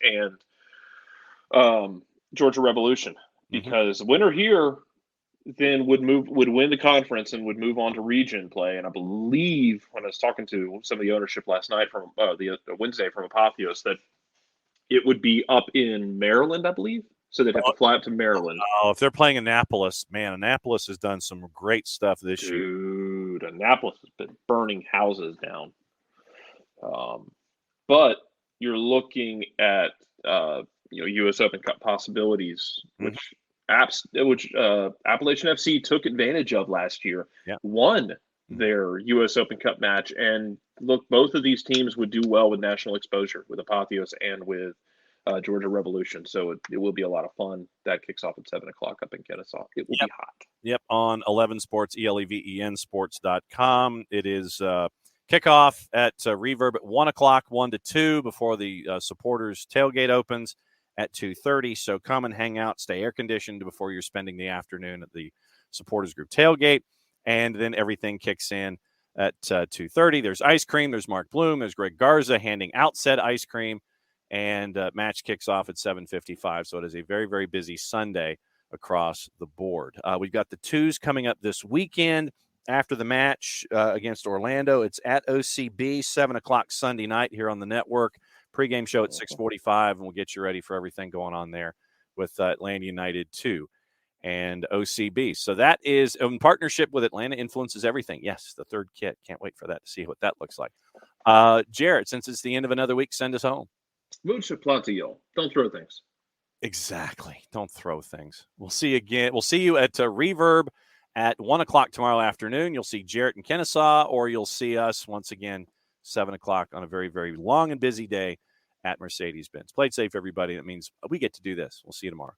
and Georgia Revolution, because winner here then would win the conference and would move on to region play. And I believe when I was talking to some of the ownership last night from the Wednesday from Apotheos, that it would be up in Maryland, I believe. So they'd have to fly up to Maryland. Oh, if they're playing Annapolis, man, Annapolis has done some great stuff this year. Dude, Annapolis has been burning houses down. But you're looking at U.S. Open Cup possibilities, which Appalachian FC took advantage of last year. Yeah. Won their U.S. Open Cup match, and look, both of these teams would do well with national exposure, with Apotheos and with Georgia Revolution. So it will be a lot of fun. That kicks off at 7:00 up in Kennesaw. It will be hot. Yep, on 11 Sports, ELEVEN sports.com. It is kickoff at Reverb at 1:00, 1 to 2, before the supporters tailgate opens at 2:30. So come and hang out, stay air conditioned before you're spending the afternoon at the supporters group tailgate, and then everything kicks in at 2:30. There's ice cream. There's Mark Bloom. There's Greg Garza handing out said ice cream, and match kicks off at 7:55. So it is a very, very busy Sunday across the board. We've got the twos coming up this weekend after the match against Orlando. It's at OCB, 7:00 Sunday night here on the network. Pre-game show at 6:45, and we'll get you ready for everything going on there with Atlanta United 2 and OCB. So that is in partnership with Atlanta Influences Everything. Yes, the third kit. Can't wait for that to see what that looks like. Jarrett, since it's the end of another week, send us home. Mucho platillo. Don't throw things. Exactly. Don't throw things. We'll see you again. We'll see you at Reverb at 1:00 tomorrow afternoon. You'll see Jarrett in Kennesaw, or you'll see us once again 7:00 on a very, very long and busy day at Mercedes-Benz. Play it safe, everybody. That means we get to do this. We'll see you tomorrow.